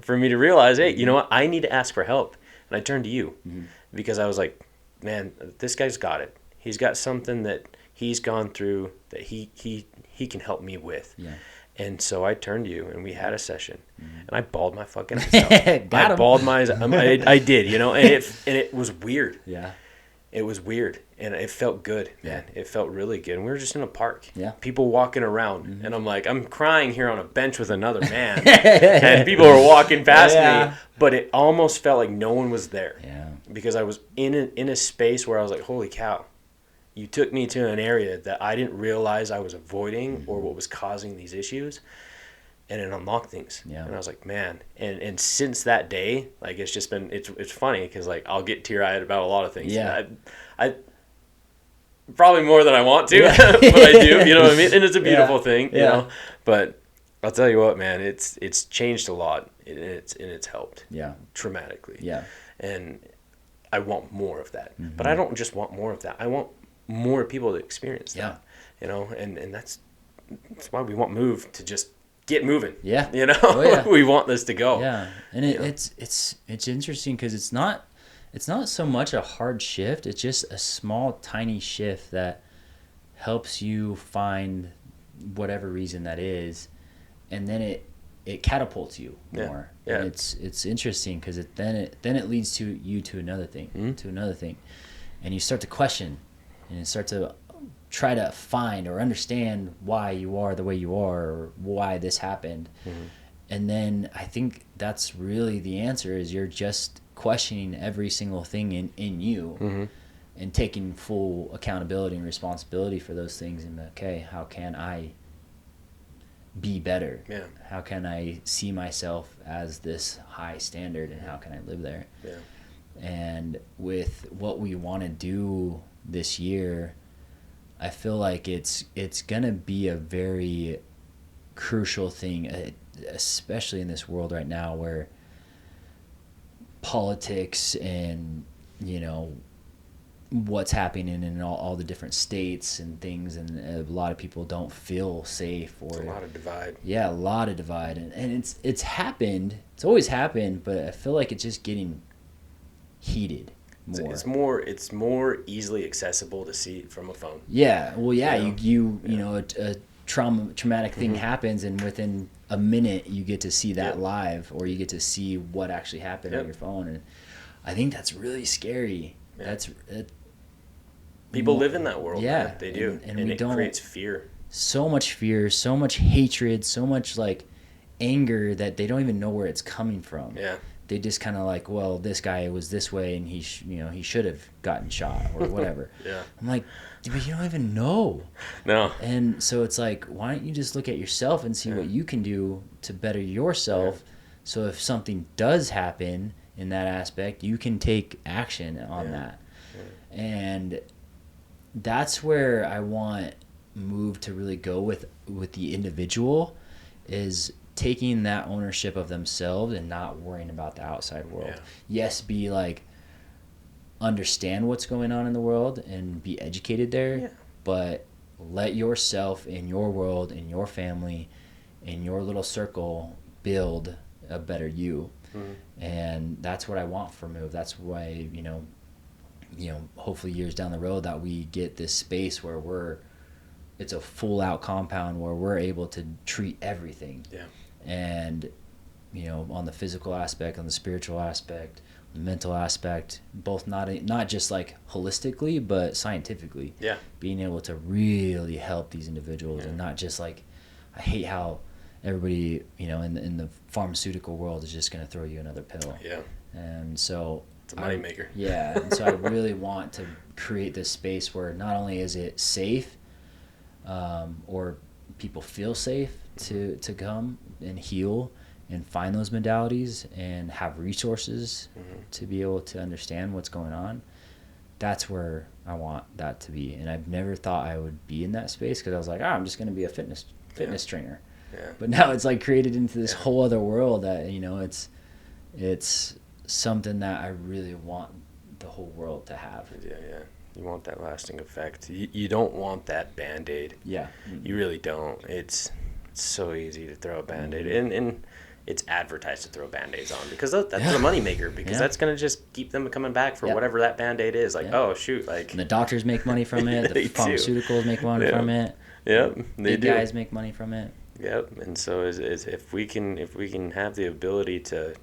for me to realize, hey, you know what? I need to ask for help. And I turned to you because I was like, man, this guy's got it. He's got something that he's gone through that he can help me with. Yeah. And so I turned to you, and we had a session, and I bawled my fucking eyes out. Got I him. bawled my eyes out. I did, you know, and it was weird. Yeah. It was weird, and it felt good, man. Yeah. It felt really good. And we were just in a park. Yeah. People walking around, and I'm like, I'm crying here on a bench with another man, and people are walking past me, but it almost felt like no one was there. Yeah. Because I was in a space where I was like, holy cow, you took me to an area that I didn't realize I was avoiding or what was causing these issues, and it unlocked things. Yeah. And I was like, man, and since that day, like, it's just been, it's funny because, like, I'll get teary-eyed about a lot of things. Yeah. I probably more than I want to, Yeah. but I do, you know what I mean? And it's a beautiful thing, you Yeah. know, but I'll tell you what, man, it's changed a lot, and it's helped Yeah. dramatically. Yeah. And I want more of that. But I don't just want more of that. I want more people to experience that. You know, and that's why we want Moov to just get moving. Yeah. You know, Oh, yeah. we want this to go. Yeah, and it's interesting because it's not so much a hard shift. It's just a small, tiny shift that helps you find whatever reason that is, and then it catapults you more. Yeah. And it's interesting because then it leads to you to another thing, and you start to question, and you start to try to find or understand why you are the way you are, or why this happened. And then I think that's really the answer, is you're just questioning every single thing in you, and taking full accountability and responsibility for those things, and okay, how can I be better? Yeah. How can I see myself as this high standard, and how can I live there? Yeah. And with what we want to do this year, I feel like it's gonna be a very crucial thing, especially in this world right now where politics and, you know, what's happening in all the different states and things, and a lot of people don't feel safe, or It's a lot of divide. Yeah, a lot of divide, and it's happened. It's always happened, but I feel like it's just getting heated more. It's more easily accessible to see from a phone. Yeah, well, yeah, You you know, a traumatic thing happens, and within a minute you get to see that live, or you get to see what actually happened on your phone, and I think that's really scary. Yeah. That's People live in that world. Yeah, man. They do, and and we it don't. creates fear. So much fear, so much hatred, so much like anger that they don't even know where it's coming from. Yeah. They just kind of like, well, this guy was this way, and he should have gotten shot or whatever. Yeah. I'm like, but you don't even know. No. And so it's like, why don't you just look at yourself and see what you can do to better yourself, so if something does happen in that aspect, you can take action on that. Yeah. And that's where I want Moov to really go with the individual, is taking that ownership of themselves and not worrying about the outside world. Yeah. Yes, be like, understand what's going on in the world and be educated there, but let yourself in your world, in your family, in your little circle, build a better you. And that's what I want for Moov. That's why, you know, hopefully years down the road that we get this space where it's a full out compound where we're able to treat everything. Yeah. And, you know, on the physical aspect, on the spiritual aspect, the mental aspect, both not just like holistically, but scientifically. Yeah. Being able to really help these individuals, and not just like, I hate how everybody, you know, in the pharmaceutical world is just going to throw you another pill. Yeah. And so It's a moneymaker. Yeah. And so I really want to create this space where not only is it safe, or people feel safe to come and heal and find those modalities and have resources to be able to understand what's going on. That's where I want that to be. And I've never thought I would be in that space, because I was like, I'm just going to be a fitness trainer. Yeah. But now it's like created into this whole other world that, you know, it's something that I really want the whole world to have. Yeah. You want that lasting effect. You don't want that Band-Aid. Yeah. You really don't. It's so easy to throw a Band-Aid. And it's advertised to throw Band-Aids on because that's the moneymaker, because that's going to just keep them coming back for whatever that Band-Aid is. Like, oh, shoot. Like, and the doctors make money from it. The pharmaceuticals make money from it. Yep, they do. Guys make money from it. Yep, and so if we can have the ability to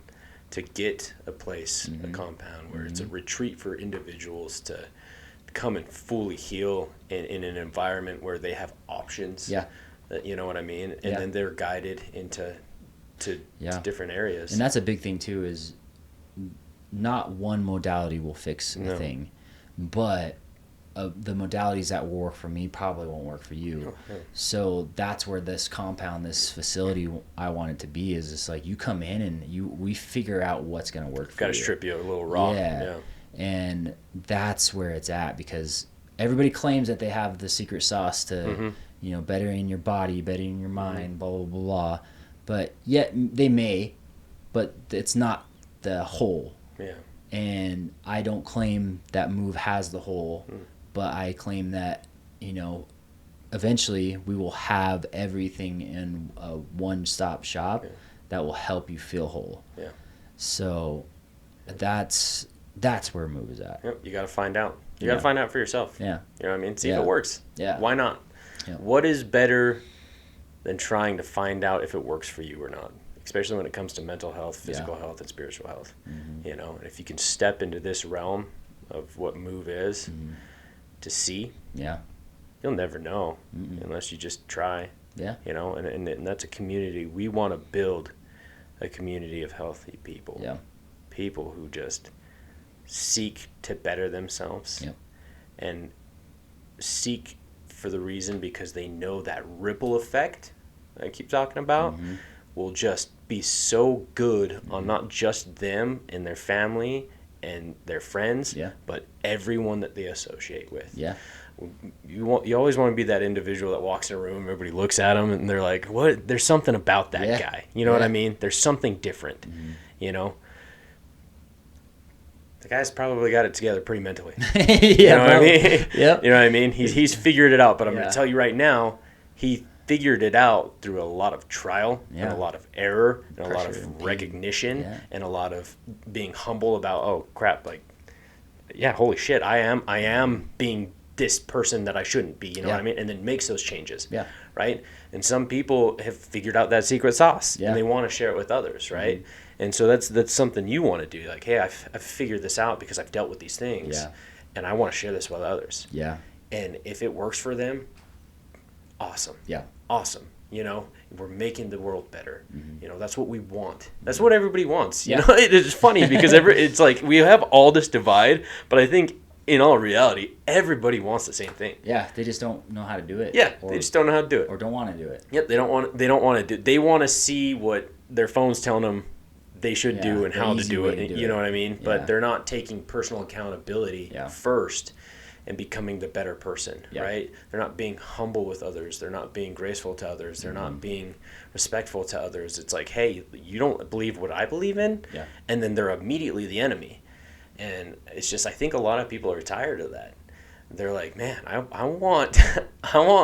get a place, a compound where it's a retreat for individuals to come and fully heal in an environment where they have options. Yeah. You know what I mean? And then they're guided into to different areas. And that's a big thing too, is not one modality will fix a thing, but the modalities that will work for me probably won't work for you. Okay. So that's where this compound, this facility I want it to be, is it's like you come in and we figure out what's going to work for you. Got to strip you a little raw. Yeah. And that's where it's at, because everybody claims that they have the secret sauce to, you know, bettering your body, bettering your mind, blah, blah, blah, blah. But yet they may, but it's not the whole. Yeah. And I don't claim that Moov has the whole, but I claim that, you know, eventually we will have everything in a one-stop shop that will help you feel whole. Yeah. So that's where Moov is at. Yep. You got to find out. You got to find out for yourself. Yeah. You know what I mean? See if it works. Yeah. Why not? Yeah. What is better than trying to find out if it works for you or not? Especially when it comes to mental health, physical health, and spiritual health. You know, and if you can step into this realm of what Moov is to see, you'll never know unless you just try. Yeah. You know, and that's a community. We want to build a community of healthy people. Yeah. People who just seek to better themselves and seek for the reason because they know that ripple effect I keep talking about will just be so good on not just them and their family and their friends, but everyone that they associate with. Yeah. You always want to be that individual that walks in a room, everybody looks at them and they're like, what? There's something about that guy. You know what I mean? There's something different, you know? The guy's probably got it together pretty mentally. You know what I mean? Yep. You know what I mean? He's figured it out, but I'm going to tell you right now, he figured it out through a lot of trial and a lot of error and a lot of recognition and a lot of being humble about, oh crap, like, holy shit, I am being this person that I shouldn't be, you know what I mean? And then makes those changes, right? And some people have figured out that secret sauce and they want to share it with others, right? And so that's something you want to do. Like, hey, I've figured this out because I've dealt with these things and I want to share this with others. Yeah. And if it works for them, awesome. Yeah. Awesome. You know, we're making the world better. You know, that's what we want. That's what everybody wants. You know, it's funny because it's like we have all this divide, but I think in all reality, everybody wants the same thing. Yeah, they just don't know how to do it. Yeah, they just don't know how to do it. Or don't want to do it. Yep, they don't want to do it. They want to see what their phone's telling them they should do and how to do it. You know what I mean? But they're not taking personal accountability first and becoming the better person, right? They're not being humble with others. They're not being graceful to others. They're not being respectful to others. It's like, hey, you don't believe what I believe in? Yeah. And then they're immediately the enemy. And it's just, I think a lot of people are tired of that. They're like, man, I want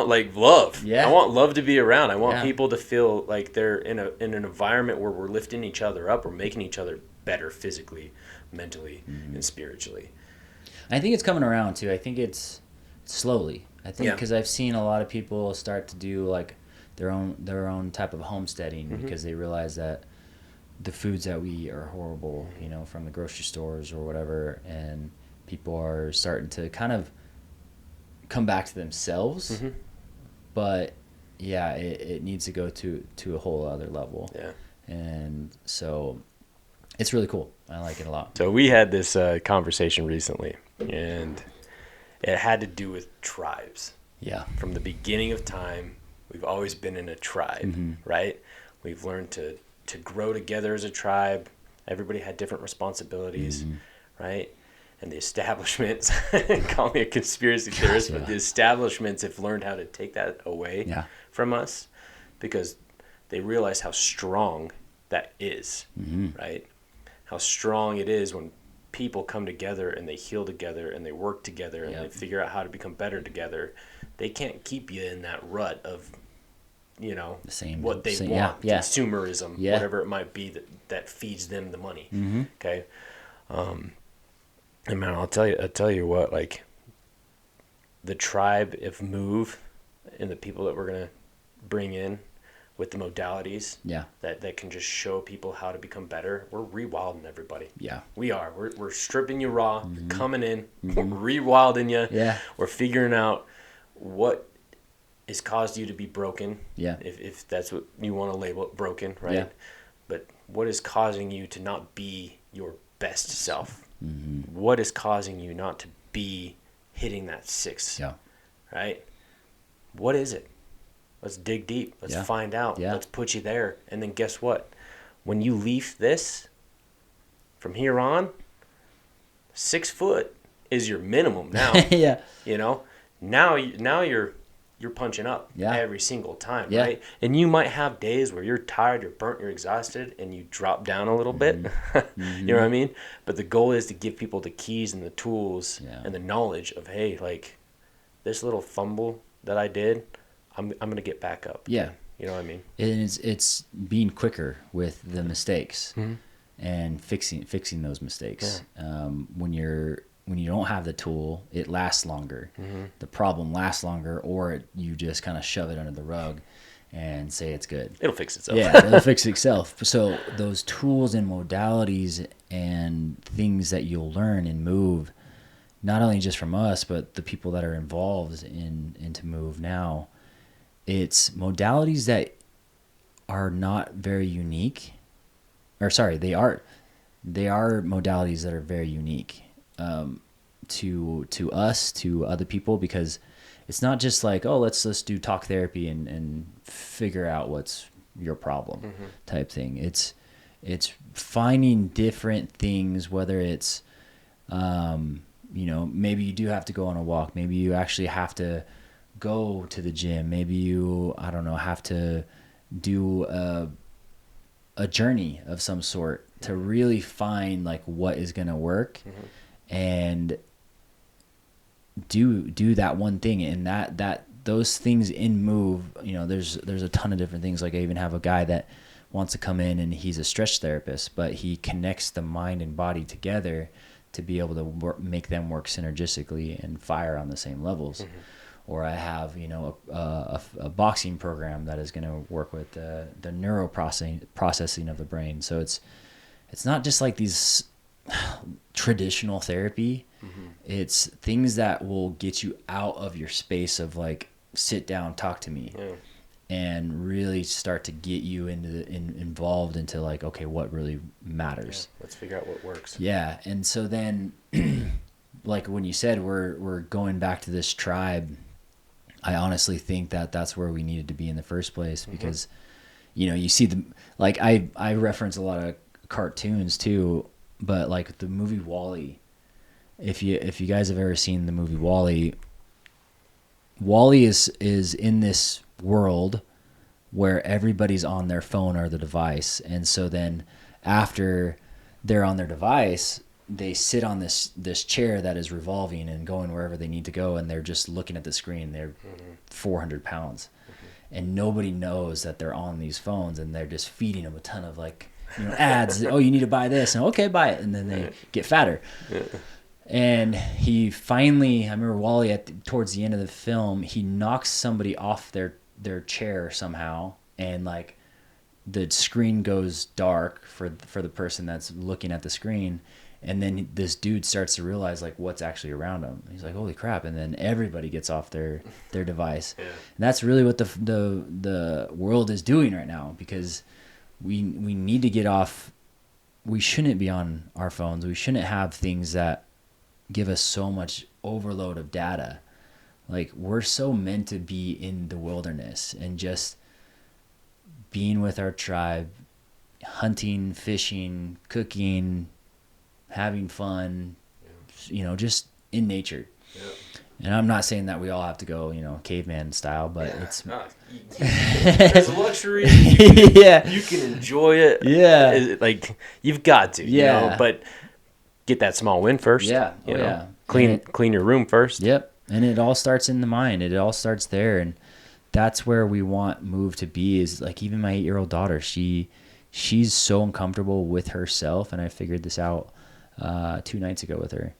like love. Yeah. I want love to be around. I want people to feel like they're in an environment where we're lifting each other up. We're making each other better physically, mentally, and spiritually. I think it's coming around too. I think it's slowly. I think because I've seen a lot of people start to do like their own type of homesteading because they realize that the foods that we eat are horrible, you know, from the grocery stores or whatever, and people are starting to kind of come back to themselves. But it needs to go to a whole other level. Yeah. And so it's really cool. I like it a lot. So we had this conversation recently, and it had to do with tribes. Yeah. From the beginning of time, we've always been in a tribe, right? We've learned to grow together as a tribe. Everybody had different responsibilities, right? And the establishments, call me a conspiracy theorist, but the establishments have learned how to take that away from us because they realize how strong that is, right? How strong it is when people come together and they heal together and they work together and they figure out how to become better together. They can't keep you in that rut of, you know, what they want, consumerism, whatever it might be that feeds them the money. Okay. And man, I'll tell you what, like the tribe of Moov and the people that we're going to bring in with the modalities that can just show people how to become better. We're rewilding everybody. Yeah, we are. We're stripping you raw, coming in, we're rewilding you. Yeah, we're figuring out what has caused you to be broken. Yeah, if that's what you want to label it, broken, right? Yeah. But what is causing you to not be your best self? What is causing you not to be hitting that 6? Yeah, right. What is it? Let's dig deep. Let's find out. Let's put you there. And then guess what? When you leave this, from here on, 6 foot is your minimum now. You know, now you're punching up every single time, right? And you might have days where you're tired, you're burnt, you're exhausted, and you drop down a little bit. You know what I mean? But the goal is to give people the keys and the tools and the knowledge of, hey, like this little fumble that I did, I'm gonna get back up. Yeah, you know what I mean. It's being quicker with the mistakes and fixing those mistakes. Yeah. When you don't have the tool, it lasts longer. The problem lasts longer, or you just kind of shove it under the rug and say it's good. It'll fix itself. Yeah, it'll fix itself. So those tools and modalities and things that you'll learn and Moov, not only just from us, but the people that are involved into Moov now. It's modalities that are not very unique, or sorry, they are modalities that are very unique to us, to other people, because it's not just like, oh, let's do talk therapy and figure out what's your problem type thing. It's finding different things, whether it's you know, maybe you do have to go on a walk, maybe you actually have to go to the gym, maybe you, I don't know, have to do a journey of some sort to really find like what is going to work and do that one thing. And that those things in Moov, you know, there's a ton of different things. Like I even have a guy that wants to come in and he's a stretch therapist, but he connects the mind and body together to be able to make them work synergistically and fire on the same levels. Or I have, you know, a boxing program that is going to work with the neuroprocessing of the brain. So it's not just like these traditional therapy. It's things that will get you out of your space of like, sit down, talk to me, and really start to get you involved into like, okay, what really matters. Let's figure out what works. Yeah, and so then, like when you said we're going back to this tribe, I honestly think that that's where we needed to be in the first place, because, you know, you see like I reference a lot of cartoons too, but like the movie WALL-E, if you guys have ever seen the movie WALL-E is in this world where everybody's on their phone or the device. And so then after they're on their device, they sit on this chair that is revolving and going wherever they need to go, and they're just looking at the screen. They're 400 pounds, and nobody knows that they're on these phones, and they're just feeding them a ton of like, you know, ads. Oh, you need to buy this, and okay, buy it, and then they get fatter. And he finally, I remember WALL-E towards the end of the film, he knocks somebody off their chair somehow, and like the screen goes dark for the person that's looking at the screen. And then this dude starts to realize like what's actually around him. He's like, holy crap. And then everybody gets off their device. And that's really what the world is doing right now, because we need to get off. We shouldn't be on our phones. We shouldn't have things that give us so much overload of data. Like, we're so meant to be in the wilderness and just being with our tribe, hunting, fishing, cooking, having fun, you know, just in nature. And I'm not saying that we all have to go, caveman style, but it's there's luxury. You can enjoy it. Yeah, like you've got to. Yeah, but get that small win first. Yeah, yeah. Clean your room first. Yep, and it all starts in the mind. It all starts there, and that's where we want Moov to be. Is like even my 8-year-old daughter, she's so uncomfortable with herself, and I figured this out 2 nights ago with her.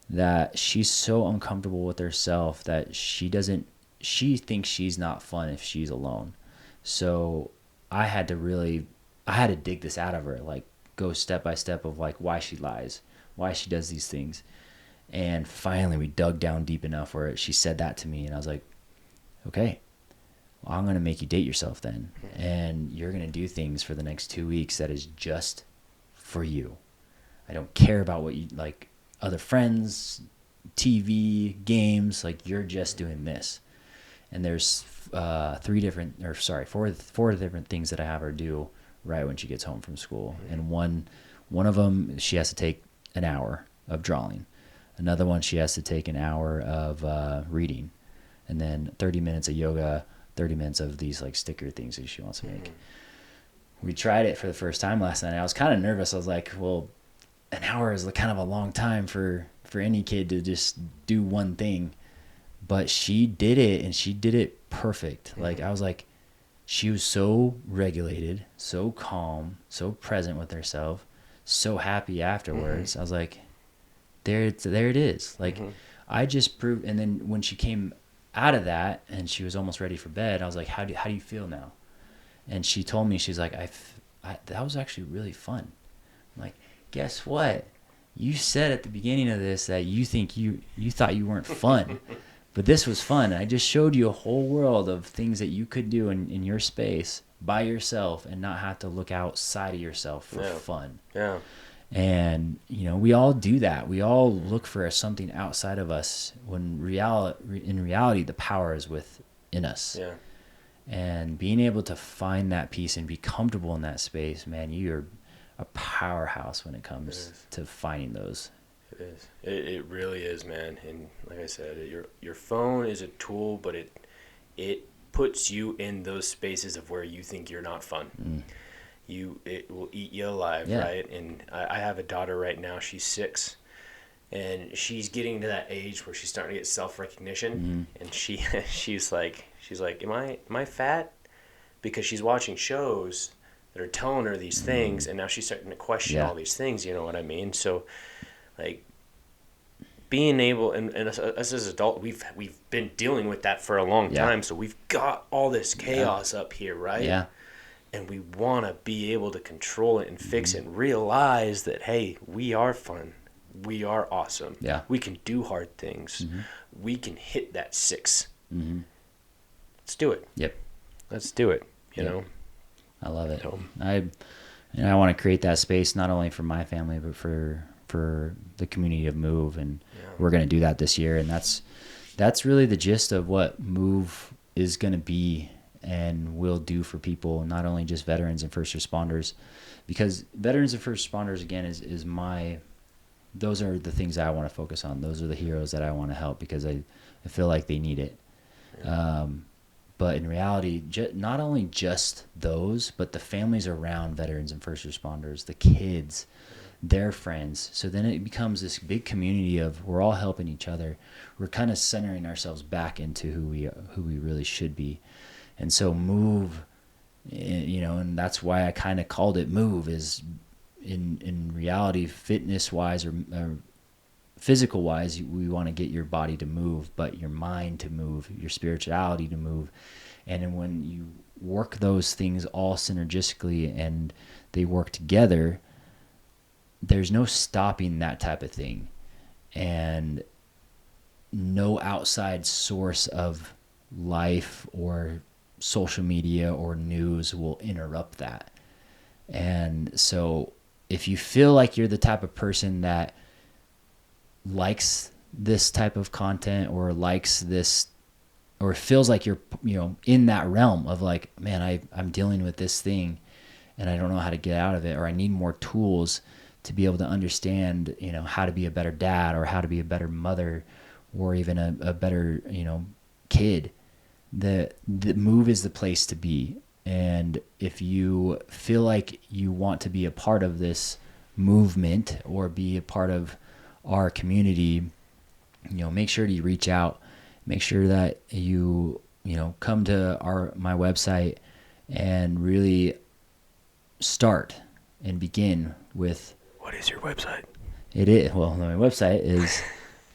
That she's so uncomfortable with herself that she thinks she's not fun if she's alone. So I had to dig this out of her, like go step by step of like why she lies, why she does these things. And finally we dug down deep enough where she said that to me, and I was like, okay, well, I'm going to make you date yourself then. And you're going to do things for the next 2 weeks that is just for you. I don't care about what you like, other friends, TV, games, like you're just doing this. And there's 4 different things that I have her do right when she gets home from school. And one of them, she has to take an hour of drawing. Another one, she has to take an hour of reading. And then 30 minutes of yoga, 30 minutes of these like sticker things that she wants to make. We tried it for the first time last night. I was kind of nervous. I was like, well, an hour is kind of a long time for any kid to just do one thing. But she did it, and she did it perfect. Like, I was like, she was so regulated, so calm, so present with herself, so happy afterwards. I was like, there it is. Like, I just proved. And then when she came out of that and she was almost ready for bed, I was like, how do you feel now? And she told me, she's like, that was actually really fun. I'm like, guess what? You said at the beginning of this that you thought you weren't fun, but this was fun. I just showed you a whole world of things that you could do in your space by yourself and not have to look outside of yourself for fun. Yeah. And, we all do that. We all look for something outside of us when in reality, the power is within us. Yeah. And being able to find that peace and be comfortable in that space, man, you're a powerhouse when it comes to finding those. It is. It really is, man. And like I said, your phone is a tool, but it puts you in those spaces of where you think you're not fun. It will eat you alive, right? And I have a daughter right now. She's 6, and she's getting to that age where she's starting to get self-recognition. And she's like, am I fat? Because she's watching shows that are telling her these things, and now she's starting to question all these things, you know what I mean? So, like, being able, and us as adults, we've been dealing with that for a long time, so we've got all this chaos up here, right? Yeah. And we want to be able to control it and fix it and realize that, hey, we are fun. We are awesome. Yeah. We can do hard things. We can hit that 6. Let's do it. Yep. Let's do it, you know? I love it. I want to create that space not only for my family but for the community of Moov, and we're going to do that this year. And that's really the gist of what Moov is going to be and will do for people, not only just veterans and first responders, because veterans and first responders again is those are the things I want to focus on. Those are the heroes that I want to help because I feel like they need it. But in reality, not only just those, but the families around veterans and first responders, the kids, their friends. So then it becomes this big community of we're all helping each other. We're kind of centering ourselves back into who we really should be. And so Moov, and that's why I kind of called it Moov, is in reality, fitness-wise or physical-wise, we want to get your body to move, but your mind to move, your spirituality to move. And then when you work those things all synergistically and they work together, there's no stopping that type of thing. And no outside source of life or social media or news will interrupt that. And so if you feel like you're the type of person that likes this type of content or likes this or feels like you're in that realm of like, man, I'm dealing with this thing and I don't know how to get out of it, or I need more tools to be able to understand how to be a better dad or how to be a better mother or even a better, kid, the Moov is the place to be. And if you feel like you want to be a part of this movement or be a part of our community, make sure you reach out. Make sure that you come to my website and really start and begin with. What is your website? It is, well, my website is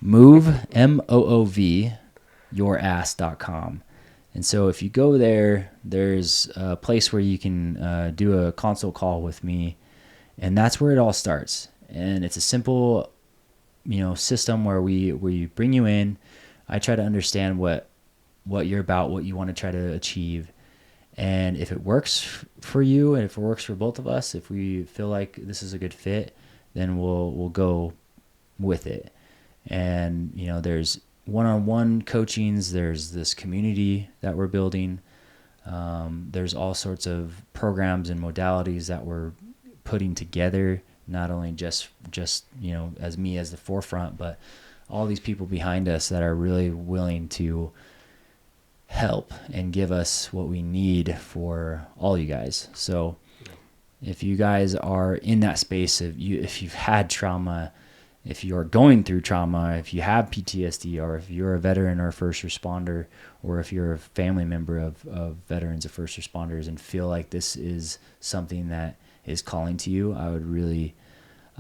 Moov, MOOV, yourass.com. And so if you go there, there's a place where you can do a consult call with me, and that's where it all starts. And it's a simple, system where we bring you in. I try to understand what you're about, what you want to try to achieve. And if it works for you, and if it works for both of us, if we feel like this is a good fit, then we'll go with it. And, there's one-on-one coachings, there's this community that we're building. There's all sorts of programs and modalities that we're putting together, not only just as me as the forefront, but all these people behind us that are really willing to help and give us what we need for all you guys. So if you guys are in that space, if you've had trauma, if you're going through trauma, if you have PTSD, or if you're a veteran or a first responder, or if you're a family member of veterans or first responders and feel like this is something that is calling to you, I would really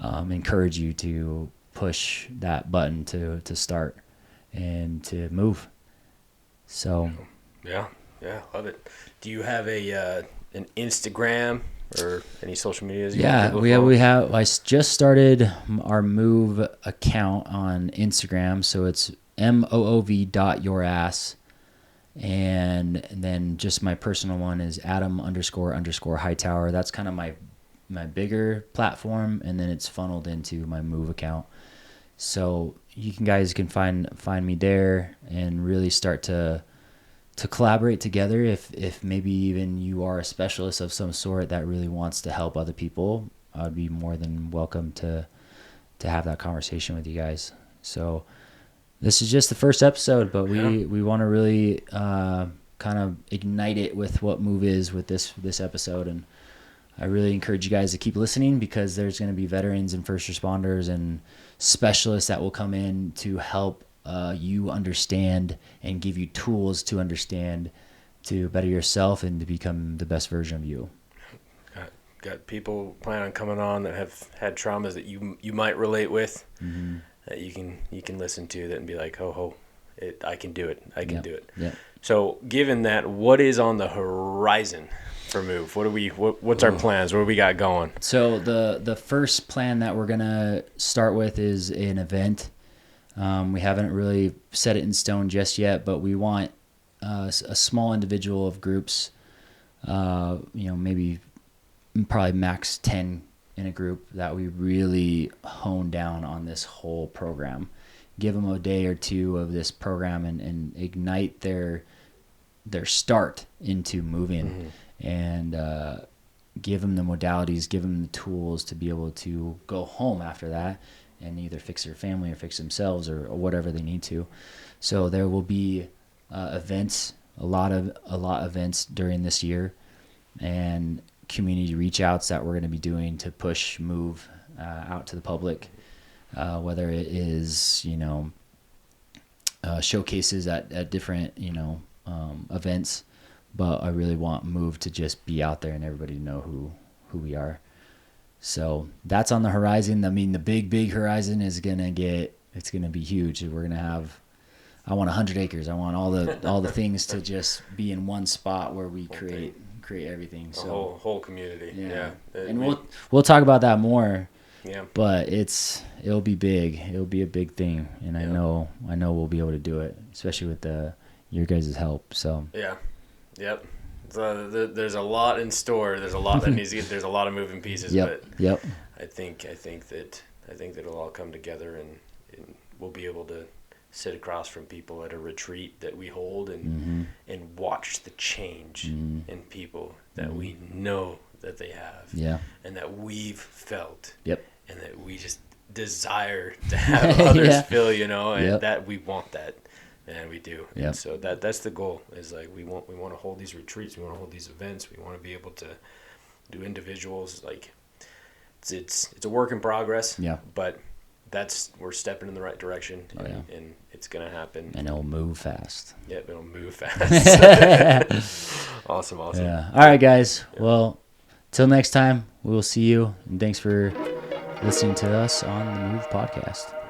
encourage you to push that button to start and to move. So yeah, love it. Do you have an Instagram or any social medias? We have. I just started our Moov account on Instagram, so it's moov.yourass, and then just my personal one is Adam__Hightower. That's kind of my bigger platform, and then it's funneled into my Moov account. So you guys can find me there and really start to collaborate together. If maybe even you are a specialist of some sort that really wants to help other people, I would be more than welcome to have that conversation with you guys. So this is just the first episode, but we want to really kind of ignite it with what Moov is with this episode. And I really encourage you guys to keep listening, because there's going to be veterans and first responders and specialists that will come in to help you understand and give you tools to understand, to better yourself and to become the best version of you. Got people planning on coming on that have had traumas that you might relate with, mm-hmm. that you can listen to that and be like, I can do it. I can do it. Yeah. So given that, what is on the horizon for Moov? What's our plans? What do we got going? So the first plan that we're gonna start with is an event. We haven't really set it in stone just yet, but we want a small individual of groups, maybe probably max 10 in a group, that we really hone down on this whole program. Give them a day or two of this program and ignite their start into moving, mm-hmm. and give them the modalities, give them the tools to be able to go home after that and either fix their family or fix themselves or whatever they need to. So there will be events, a lot of events during this year, and community reach outs that we're going to be doing to push Moov out to the public, whether it is showcases at different events, but I really want Moov to just be out there and everybody to know who we are. So that's on the horizon. I mean, the big horizon is gonna be huge. We're gonna have, I want 100 acres. I want all the things to just be in one spot where we create everything. So whole community. Yeah. And we'll talk about that more. Yeah. But it'll be big. It'll be a big thing, and I know we'll be able to do it, especially with your guys' help. So yeah. Yep. So there's a lot in store. There's a lot that needs to get. There's a lot of moving pieces. Yep. I think that it'll all come together, and we'll be able to sit across from people at a retreat that we hold and watch the change in people that we know that they have. Yeah. And that we've felt. Yep. And that we just desire to have others feel, and that we want that, and we do. Yep. And so that's the goal, is like we want to hold these retreats, we want to hold these events, we want to be able to do individuals. Like it's a work in progress. Yeah. But we're stepping in the right direction, and it's gonna happen. And it'll move fast. Yep, it'll move fast. Awesome. Yeah. All right, guys. Yeah. Well, till next time, we will see you. And thanks for listening to us on the Moov Podcast.